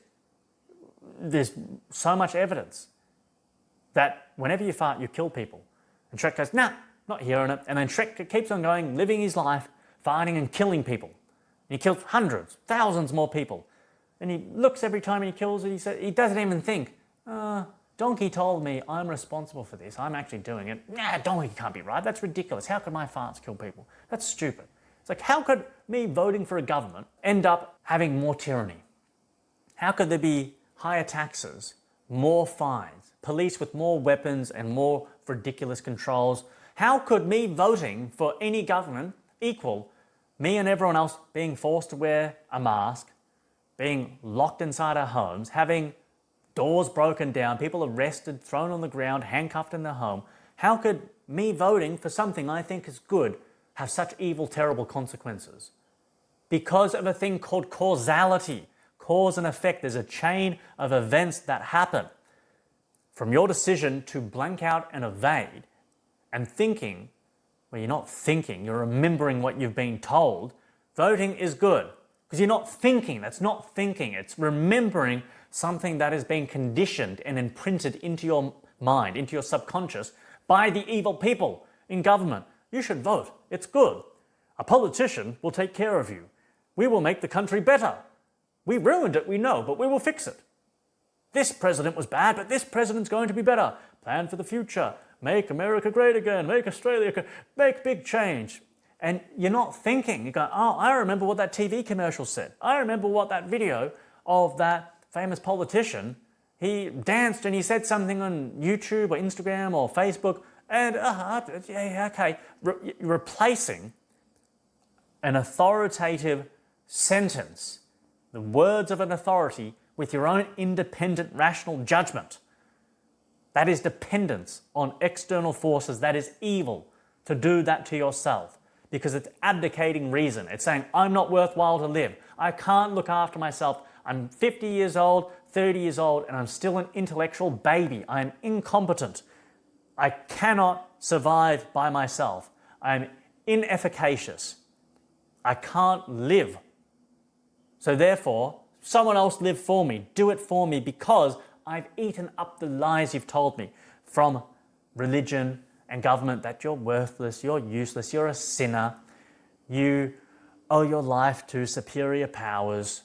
there's so much evidence that whenever you fart, you kill people. And Shrek goes, nah, not hearing it. And then Shrek keeps on going, living his life, farting and killing people. And he kills hundreds, thousands more people. And he looks every time he kills it, he doesn't even think, Donkey told me I'm responsible for this. I'm actually doing it. Nah, Donkey can't be right. That's ridiculous. How could my farts kill people? That's stupid. It's like, how could me voting for a government end up having more tyranny? How could there be higher taxes, more fines, police with more weapons and more ridiculous controls? How could me voting for any government equal me and everyone else being forced to wear a mask, being locked inside our homes, having doors broken down, people arrested, thrown on the ground, handcuffed in their home? How could me voting for something I think is good have such evil, terrible consequences? Because of a thing called causality. Cause and effect. There's a chain of events that happen. From your decision to blank out and evade and thinking, well, you're not thinking, you're remembering what you've been told, voting is good. Because you're not thinking, that's not thinking. It's remembering something that has been conditioned and imprinted into your mind, into your subconscious by the evil people in government. You should vote. It's good. A politician will take care of you. We will make the country better. We ruined it, we know, but we will fix it. This president was bad, but this president's going to be better. Plan for the future. Make America great again. Make Australia great. Make big change. And you're not thinking. You go, oh, I remember what that TV commercial said. I remember what that video of that famous politician, he danced and he said something on YouTube or Instagram or Facebook, and yeah, okay. Replacing an authoritative sentence, the words of an authority, with your own independent, rational judgment. That is dependence on external forces. That is evil to do that to yourself, because it's abdicating reason. It's saying, I'm not worthwhile to live. I can't look after myself. I'm 50 years old, 30 years old, and I'm still an intellectual baby. I am incompetent. I cannot survive by myself. I'm inefficacious. I can't live. So therefore, someone else live for me. Do it for me, because I've eaten up the lies you've told me from religion and government that you're worthless, you're useless, you're a sinner, you owe your life to superior powers,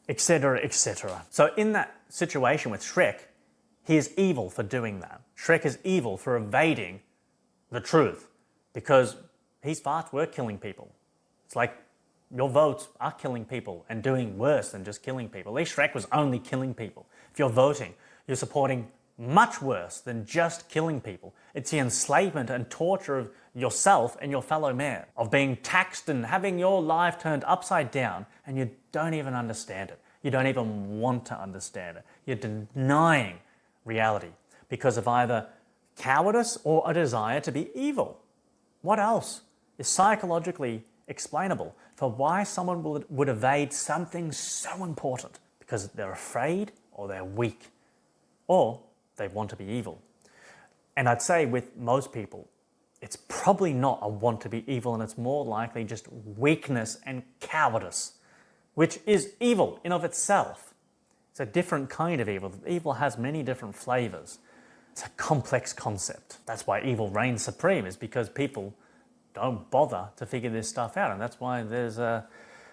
etc., etc. So in that situation with Shrek, he is evil for doing that. Shrek is evil for evading the truth, because his farts were killing people. It's like your votes are killing people and doing worse than just killing people. At least Shrek was only killing people. If you're voting, you're supporting much worse than just killing people. It's the enslavement and torture of yourself and your fellow man, of being taxed and having your life turned upside down, and you don't even understand it. You don't even want to understand it. You're denying reality because of either cowardice or a desire to be evil. What else is psychologically explainable for why someone would evade something so important? Because they're afraid, or they're weak, or they want to be evil. And I'd say with most people, it's probably not a want to be evil, and it's more likely just weakness and cowardice, which is evil in of itself. It's a different kind of evil. Evil has many different flavors. It's a complex concept. That's why evil reigns supreme, is because people don't bother to figure this stuff out. And that's why there's the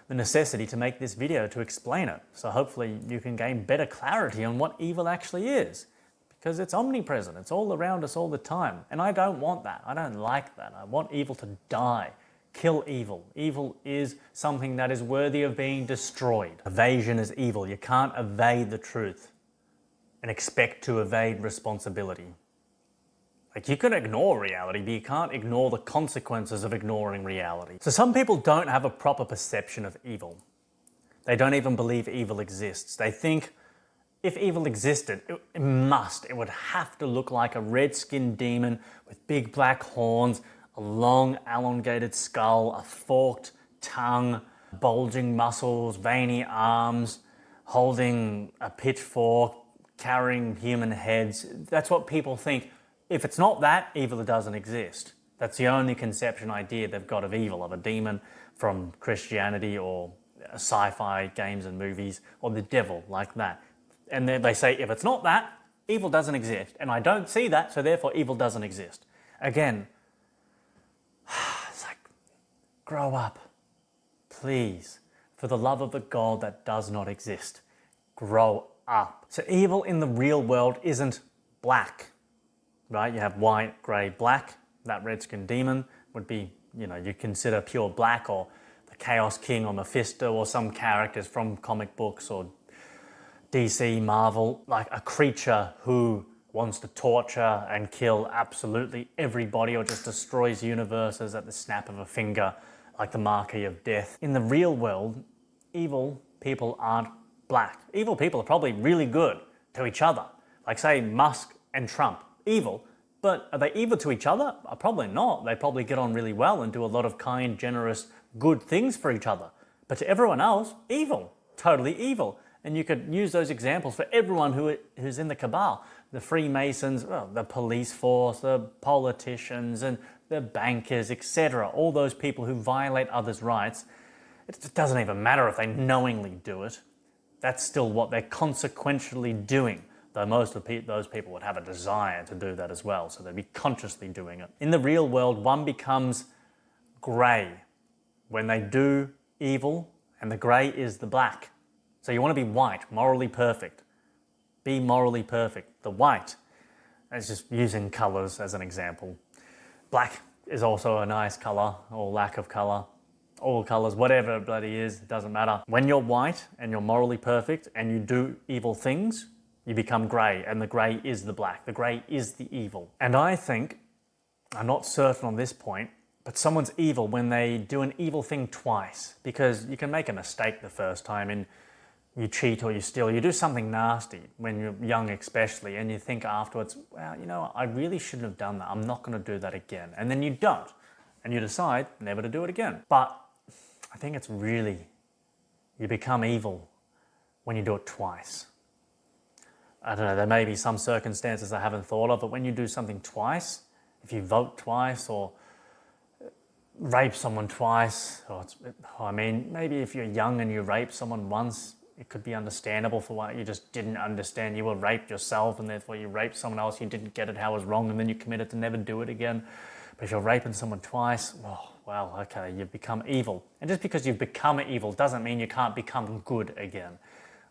necessity to make this video to explain it. So hopefully you can gain better clarity on what evil actually is, because it's omnipresent. It's all around us all the time. And I don't want that. I don't like that. I want evil to die. Kill evil. Evil is something that is worthy of being destroyed. Evasion is evil. You can't evade the truth and expect to evade responsibility. Like, you can ignore reality, but you can't ignore the consequences of ignoring reality. So some people don't have a proper perception of evil. They don't even believe evil exists. They think if evil existed, it would have to look like a red-skinned demon with big black horns, a long elongated skull, a forked tongue, bulging muscles, veiny arms, holding a pitchfork, carrying human heads. That's what people think. If it's not that, evil doesn't exist. That's the only conception idea they've got of evil, of a demon from Christianity or sci-fi games and movies, or the devil, like that. And then they say, if it's not that, evil doesn't exist. And I don't see that, so therefore evil doesn't exist. Again, it's like, grow up. Please. For the love of the God that does not exist. Grow up. So evil in the real world isn't black, right? You have white, grey, black. That redskin demon would be, you consider pure black, or the Chaos King or Mephisto or some characters from comic books or DC, Marvel, like a creature who wants to torture and kill absolutely everybody or just destroys universes at the snap of a finger, like the Marquis of Death. In the real world, evil people aren't black. Evil people are probably really good to each other. Like say Musk and Trump, evil. But are they evil to each other? Probably not. They probably get on really well and do a lot of kind, generous, good things for each other. But to everyone else, evil. Totally evil. And you could use those examples for everyone who's in the cabal. The Freemasons, the police force, the politicians and the bankers, etc. All those people who violate others' rights. It doesn't even matter if they knowingly do it. That's still what they're consequentially doing. Though most of those people would have a desire to do that as well, so they'd be consciously doing it. In the real world, one becomes grey when they do evil, and the grey is the black. So you want to be white, morally perfect. Be morally perfect. The white, it's just using colours as an example. Black is also a nice colour, or lack of colour. All colours, whatever it bloody is, it doesn't matter. When you're white and you're morally perfect and you do evil things, you become grey, and the grey is the black. The grey is the evil. And I think, I'm not certain on this point, but someone's evil when they do an evil thing twice, because you can make a mistake the first time and you cheat or you steal, you do something nasty when you're young especially, and you think afterwards, well, I really shouldn't have done that. I'm not going to do that again. And then you don't, and you decide never to do it again. But I think it's really, you become evil when you do it twice. I don't know, there may be some circumstances I haven't thought of, but when you do something twice, if you vote twice or rape someone twice, maybe if you're young and you rape someone once, it could be understandable for why you just didn't understand. You were raped yourself and therefore you raped someone else, you didn't get it how it was wrong, and then you committed to never do it again. But if you're raping someone twice, okay, you've become evil. And just because you've become evil doesn't mean you can't become good again.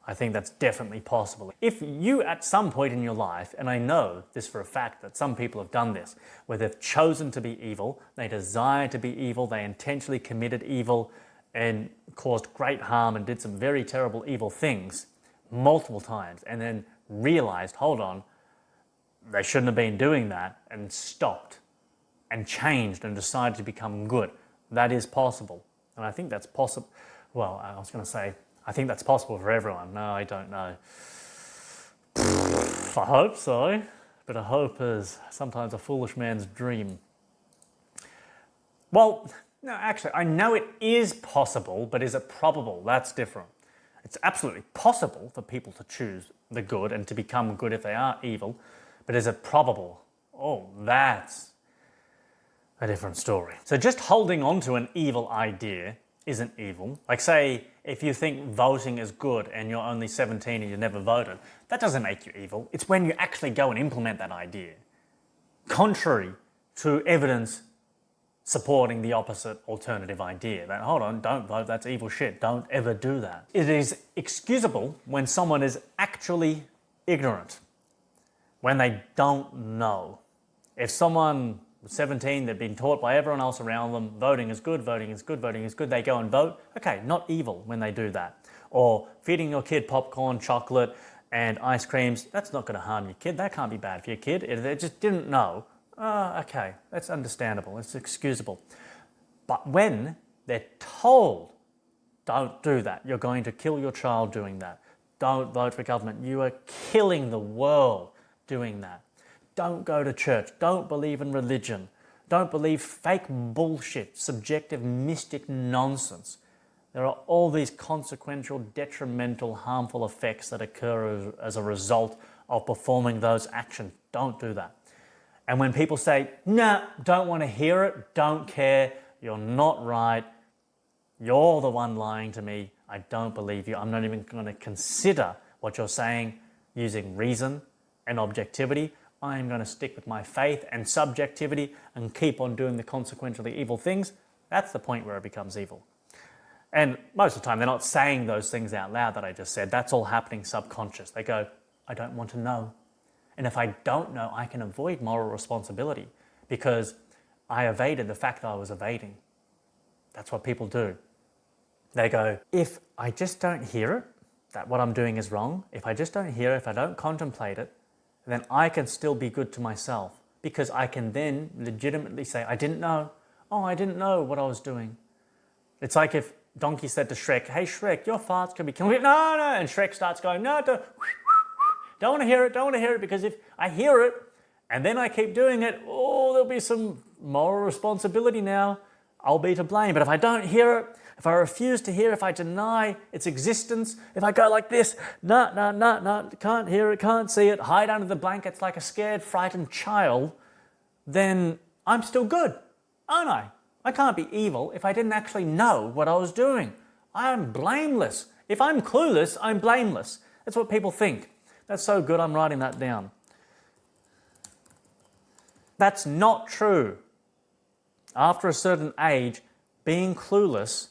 I think that's definitely possible. If you at some point in your life, and I know this for a fact that some people have done this, where they've chosen to be evil, they desire to be evil, they intentionally committed evil and caused great harm and did some very terrible evil things multiple times, and then realized, hold on, they shouldn't have been doing that, and stopped and changed and decided to become good. That is possible. And I think that's possible. Well, I was going to say, I think that's possible for everyone. No, I don't know. I hope so, but a hope is sometimes a foolish man's dream. Well, no, actually, I know it is possible, but is it probable? That's different. It's absolutely possible for people to choose the good and to become good if they are evil, but is it probable? Oh, that's a different story. So just holding on to an evil idea isn't evil. Like say, if you think voting is good and you're only 17 and you never voted, that doesn't make you evil. It's when you actually go and implement that idea, contrary to evidence supporting the opposite alternative idea. That, hold on, don't vote, that's evil shit, don't ever do that. It is excusable when someone is actually ignorant, when they don't know. If someone 17, they've been taught by everyone else around them, voting is good, voting is good, voting is good, they go and vote, okay, not evil when they do that. Or feeding your kid popcorn, chocolate, and ice creams, that's not going to harm your kid, that can't be bad for your kid. If they just didn't know, okay, that's understandable, it's excusable. But when they're told, don't do that, you're going to kill your child doing that, don't vote for government, you are killing the world doing that. Don't go to church, don't believe in religion, don't believe fake bullshit, subjective, mystic nonsense. There are all these consequential, detrimental, harmful effects that occur as a result of performing those actions. Don't do that. And when people say, nah, don't want to hear it, don't care, you're not right, you're the one lying to me, I don't believe you, I'm not even going to consider what you're saying, using reason and objectivity. I am going to stick with my faith and subjectivity and keep on doing the consequentially evil things. That's the point where it becomes evil. And most of the time, they're not saying those things out loud that I just said. That's all happening subconscious. They go, I don't want to know. And if I don't know, I can avoid moral responsibility because I evaded the fact that I was evading. That's what people do. They go, if I just don't hear it, that what I'm doing is wrong, if I just don't hear it, if I don't contemplate it, then I can still be good to myself because I can then legitimately say, I didn't know. Oh, I didn't know what I was doing. It's like if Donkey said to Shrek, hey Shrek, your farts could be killing. No, no. And Shrek starts going, no, don't want to hear it, don't want to hear it, because if I hear it and then I keep doing it, oh, there'll be some moral responsibility now. I'll be to blame. But if I don't hear it, if I refuse to hear, if I deny its existence, if I go like this, no, can't hear it, can't see it, hide under the blankets like a scared, frightened child, then I'm still good, aren't I? I can't be evil if I didn't actually know what I was doing. I'm blameless. If I'm clueless, I'm blameless. That's what people think. That's so good, I'm writing that down. That's not true. After a certain age, being clueless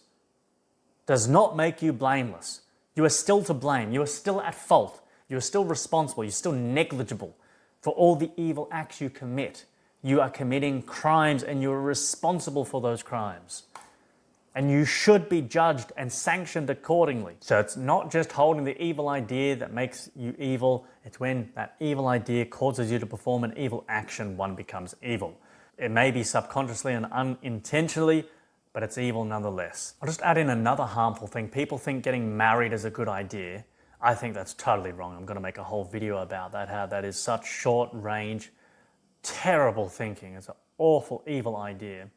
does not make you blameless. You are still to blame. You are still at fault. You are still responsible. You're still negligible for all the evil acts you commit. You are committing crimes and you are responsible for those crimes. And you should be judged and sanctioned accordingly. So it's not just holding the evil idea that makes you evil. It's when that evil idea causes you to perform an evil action, one becomes evil. It may be subconsciously and unintentionally, but it's evil nonetheless. I'll just add in another harmful thing. People think getting married is a good idea. I think that's totally wrong. I'm going to make a whole video about that, how that is such short range, terrible thinking. It's an awful, evil idea.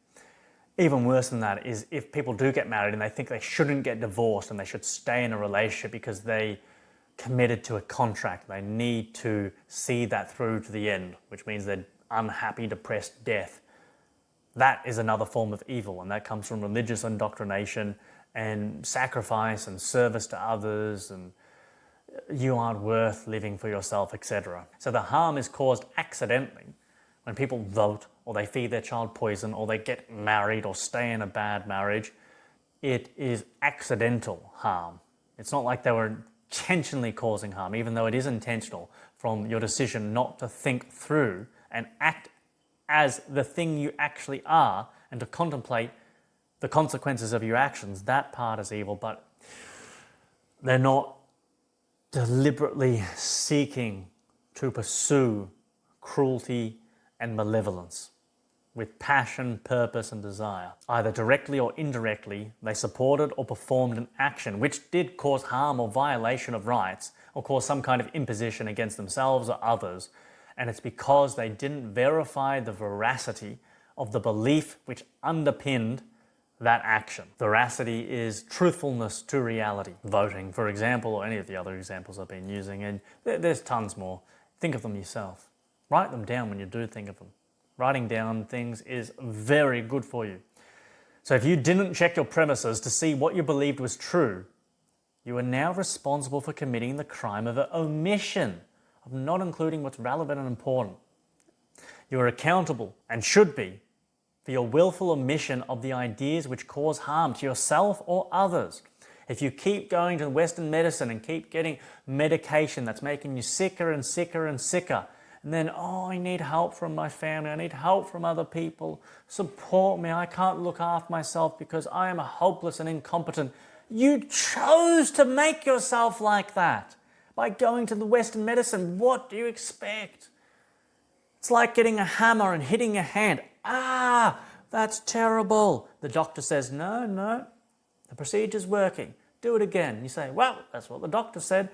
Even worse than that is if people do get married and they think they shouldn't get divorced and they should stay in a relationship because they committed to a contract. They need to see that through to the end, which means they're unhappy, depressed, death. That is another form of evil, and that comes from religious indoctrination and sacrifice and service to others, and you aren't worth living for yourself, etc. So the harm is caused accidentally when people vote, or they feed their child poison, or they get married, or stay in a bad marriage. It is accidental harm. It's not like they were intentionally causing harm, even though it is intentional from your decision not to think through and act as the thing you actually are and to contemplate the consequences of your actions. That part is evil, but they're not deliberately seeking to pursue cruelty and malevolence with passion, purpose, and desire. Either directly or indirectly, they supported or performed an action which did cause harm or violation of rights, or cause some kind of imposition against themselves or others. And it's because they didn't verify the veracity of the belief which underpinned that action. Veracity is truthfulness to reality. Voting, for example, or any of the other examples I've been using, and there's tons more. Think of them yourself. Write them down when you do think of them. Writing down things is very good for you. So if you didn't check your premises to see what you believed was true, you are now responsible for committing the crime of omission, of not including what's relevant and important. You are accountable, and should be, for your willful omission of the ideas which cause harm to yourself or others. If you keep going to Western medicine and keep getting medication that's making you sicker and sicker and sicker, and then, oh, I need help from my family, I need help from other people, support me, I can't look after myself because I am hopeless and incompetent. You chose to make yourself like that. By going to the Western medicine, what do you expect? It's like getting a hammer and hitting your hand. Ah, that's terrible. The doctor says, no, the procedure's working. Do it again. You say, well, that's what the doctor said.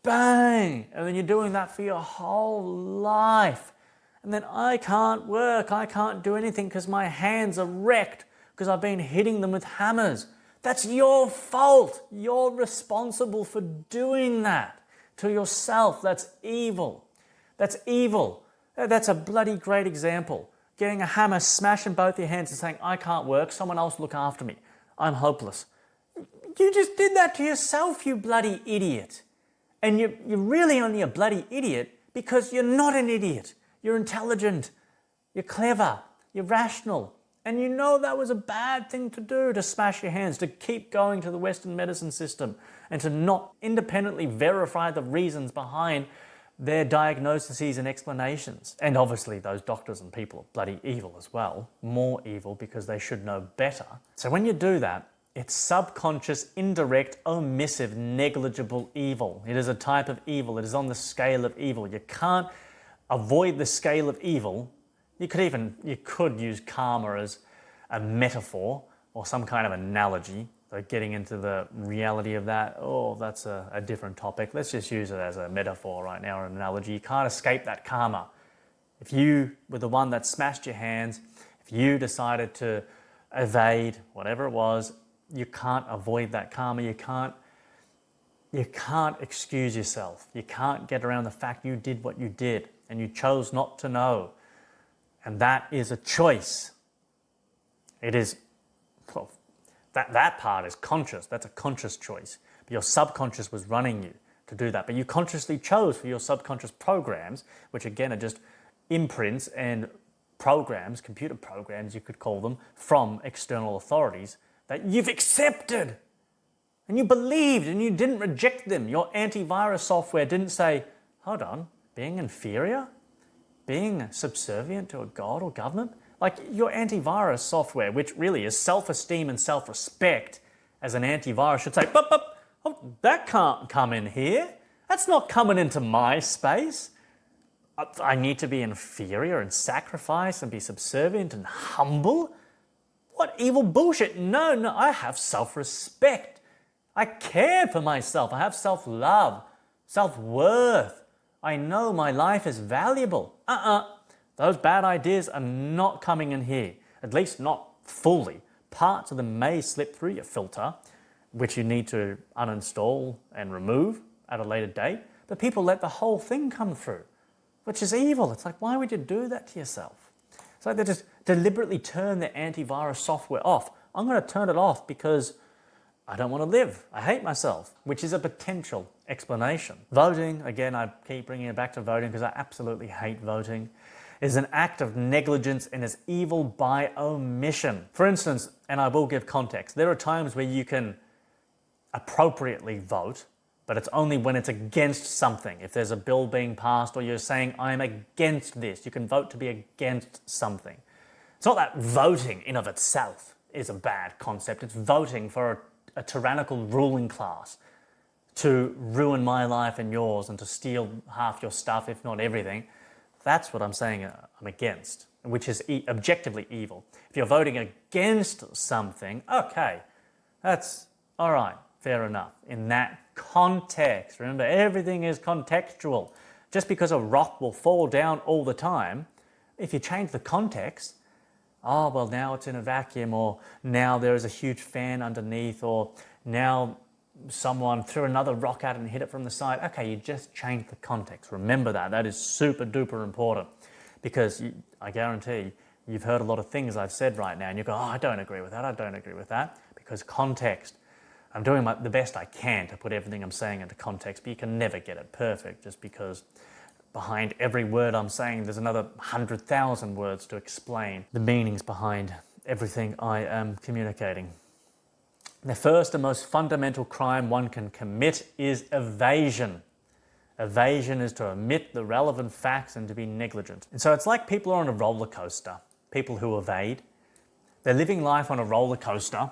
Bang! And then you're doing that for your whole life. And then I can't work, I can't do anything because my hands are wrecked because I've been hitting them with hammers. That's your fault. You're responsible for doing that to yourself. That's evil. That's evil. That's a bloody great example. Getting a hammer, smashing both your hands and saying, I can't work, someone else look after me. I'm hopeless. You just did that to yourself, you bloody idiot. And you're really only a bloody idiot because you're not an idiot. You're intelligent, you're clever, you're rational. And you know that was a bad thing to do, to smash your hands, to keep going to the Western medicine system and to not independently verify the reasons behind their diagnoses and explanations. And obviously those doctors and people are bloody evil as well, more evil because they should know better. So when you do that, it's subconscious, indirect, omissive, negligible evil. It is a type of evil. It is on the scale of evil. You can't avoid the scale of evil. You could use karma as a metaphor or some kind of analogy. So getting into the reality of that, that's a different topic. Let's just use it as a metaphor right now, or an analogy. You can't escape that karma. If you were the one that smashed your hands, if you decided to evade whatever it was, you can't avoid that karma. You can't excuse yourself. You can't get around the fact you did what you did and you chose not to know. And that is a choice. It is, well, that part is conscious. That's a conscious choice. But your subconscious was running you to do that. But you consciously chose for your subconscious programs, which again are just imprints and programs, computer programs you could call them, from external authorities that you've accepted and you believed and you didn't reject them. Your antivirus software didn't say, hold on, being inferior, being subservient to a god or government. Like your antivirus software, which really is self-esteem and self-respect as an antivirus, should say, that can't come in here. That's not coming into my space. I need to be inferior and sacrifice and be subservient and humble. What evil bullshit? No, I have self-respect. I care for myself. I have self-love, self-worth. I know my life is valuable. Those bad ideas are not coming in here, at least not fully. Parts of them may slip through your filter, which you need to uninstall and remove at a later date, but people let the whole thing come through, which is evil. It's like, why would you do that to yourself? It's like they just deliberately turn their antivirus software off. I'm going to turn it off because I don't want to live. I hate myself, which is a potential explanation. Voting, again, I keep bringing it back to voting because I absolutely hate voting, is an act of negligence and is evil by omission. For instance, and I will give context, there are times where you can appropriately vote, but it's only when it's against something. If there's a bill being passed or you're saying, I'm against this, you can vote to be against something. It's not that voting in of itself is a bad concept. It's voting for a tyrannical ruling class to ruin my life and yours and to steal half your stuff, if not everything. That's what I'm saying I'm against, which is objectively evil. If you're voting against something, okay, that's all right, fair enough. In that context, remember, everything is contextual. Just because a rock will fall down all the time, if you change the context, oh, well, now it's in a vacuum, or now there is a huge fan underneath, or now someone threw another rock at it and hit it from the side. Okay, you just changed the context. Remember that. That is super duper important, because I guarantee you've heard a lot of things I've said right now and you go, I don't agree with that, I don't agree with that, because context. I'm doing the best I can to put everything I'm saying into context, but you can never get it perfect, just because behind every word I'm saying there's another 100,000 words to explain the meanings behind everything I am communicating. The first and most fundamental crime one can commit is evasion. Evasion is to omit the relevant facts and to be negligent. And so it's like people are on a roller coaster, people who evade. They're living life on a roller coaster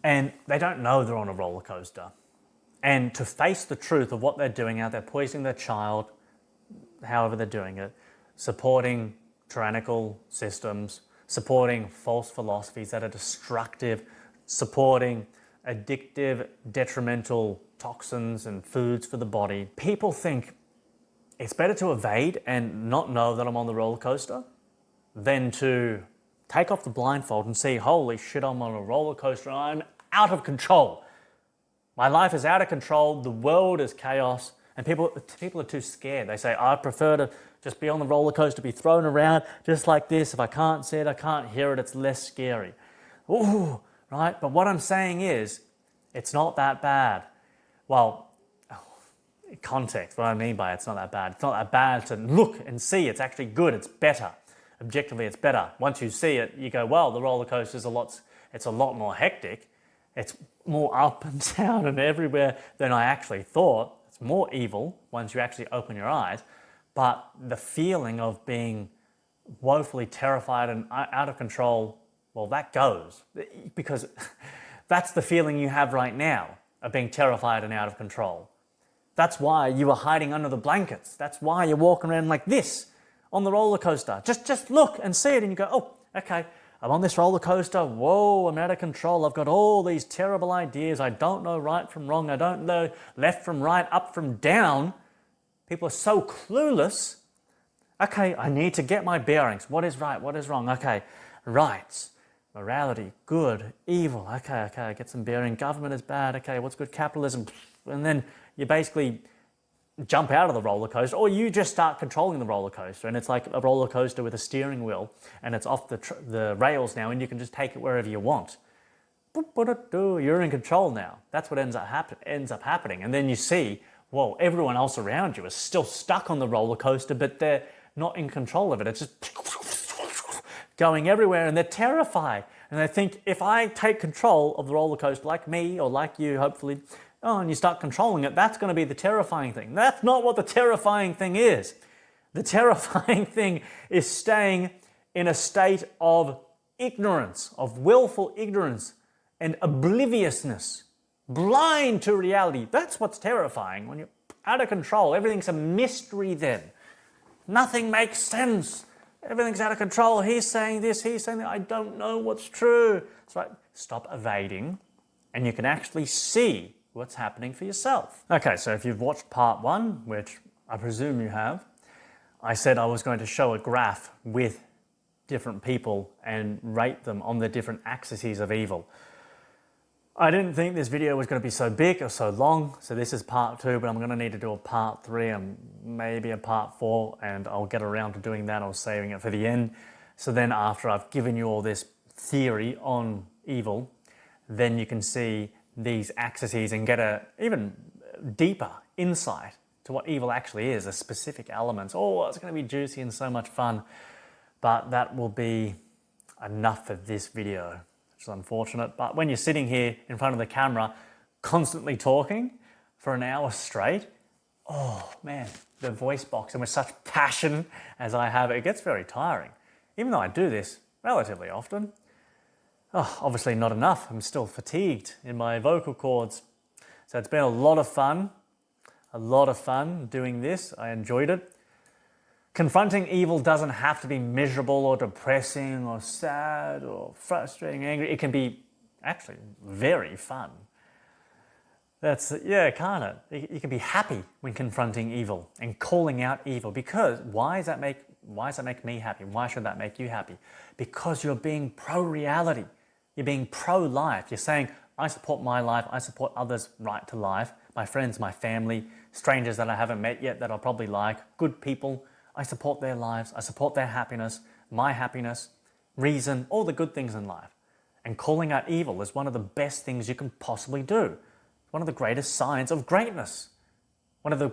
and they don't know they're on a roller coaster. And to face the truth of what they're doing out there, poisoning their child, however they're doing it, supporting tyrannical systems, supporting false philosophies that are destructive, supporting addictive, detrimental toxins and foods for the body. People think it's better to evade and not know that I'm on the roller coaster than to take off the blindfold and see, holy shit, I'm on a roller coaster, I'm out of control. My life is out of control, the world is chaos, and people are too scared. They say, I prefer to just be on the roller coaster, be thrown around just like this. If I can't see it, I can't hear it, it's less scary. Ooh. Right? But what I'm saying is, it's not that bad. Well, context. What I mean by it's not that bad. It's not that bad to look and see. It's actually good. It's better. Objectively, it's better. Once you see it, you go, well, the roller coaster is it's a lot more hectic. It's more up and down and everywhere than I actually thought. It's more evil once you actually open your eyes. But the feeling of being woefully terrified and out of control, well, that goes. Because that's the feeling you have right now of being terrified and out of control. That's why you are hiding under the blankets. That's why you're walking around like this on the roller coaster. Just look and see it and you go, oh, okay, I'm on this roller coaster. Whoa, I'm out of control. I've got all these terrible ideas. I don't know right from wrong. I don't know left from right, up from down. People are so clueless. Okay, I need to get my bearings. What is right? What is wrong? Okay, rights, morality, good, evil. Okay, get some bearing. Government is bad. Okay, what's good? Capitalism. And then you basically jump out of the roller coaster, or you just start controlling the roller coaster, and it's like a roller coaster with a steering wheel, and it's off the rails now, and you can just take it wherever you want. You're in control now. That's what ends up happening. And then you see, whoa, everyone else around you is still stuck on the roller coaster, but they're not in control of it. It's just going everywhere, and they're terrified. And they think, if I take control of the roller coaster, like me or like you, hopefully, and you start controlling it, that's going to be the terrifying thing. That's not what the terrifying thing is. The terrifying thing is staying in a state of ignorance, of willful ignorance and obliviousness, blind to reality. That's what's terrifying. When you're out of control, everything's a mystery then. Nothing makes sense. Everything's out of control. He's saying this, he's saying that. I don't know what's true. That's right. Stop evading, and you can actually see what's happening for yourself. Okay, so if you've watched part 1, which I presume you have, I said I was going to show a graph with different people and rate them on the different axes of evil. I didn't think this video was going to be so big or so long, so this is part 2, but I'm going to need to do a part 3 and maybe a part 4, and I'll get around to doing that or saving it for the end. So then after I've given you all this theory on evil, then you can see these axes and get a even deeper insight to what evil actually is, the specific elements. Oh, it's going to be juicy and so much fun, but that will be enough for this video, which is unfortunate. But when you're sitting here in front of the camera constantly talking for an hour straight, oh man, the voice box, and with such passion as I have, it gets very tiring. Even though I do this relatively often, obviously not enough. I'm still fatigued in my vocal cords. So it's been a lot of fun doing this. I enjoyed it. Confronting evil doesn't have to be miserable or depressing or sad or frustrating, angry. It can be actually very fun. Can't it? You can be happy when confronting evil and calling out evil, because why does that make me happy? Why should that make you happy? Because you're being pro-reality. You're being pro-life. You're saying, I support my life, I support others' right to life, my friends, my family, strangers that I haven't met yet that I'll probably like, good people. I support their lives, I support their happiness, my happiness, reason, all the good things in life. And calling out evil is one of the best things you can possibly do. One of the greatest signs of greatness. One of the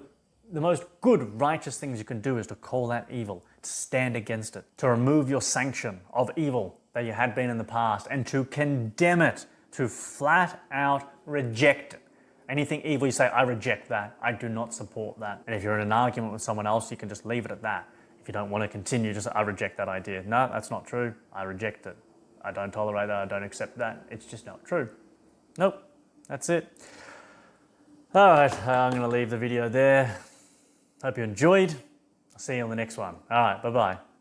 most good, righteous things you can do is to call out evil, to stand against it, to remove your sanction of evil that you had been in the past, and to condemn it, to flat out reject it. Anything evil you say, I reject that, I do not support that. And if you're in an argument with someone else, you can just leave it at that. If you don't want to continue, just I reject that idea. No, that's not true, I reject it. I don't tolerate that, I don't accept that, it's just not true. Nope, that's it. All right, I'm going to leave the video there. Hope you enjoyed. I'll see you on the next one. All right, bye-bye.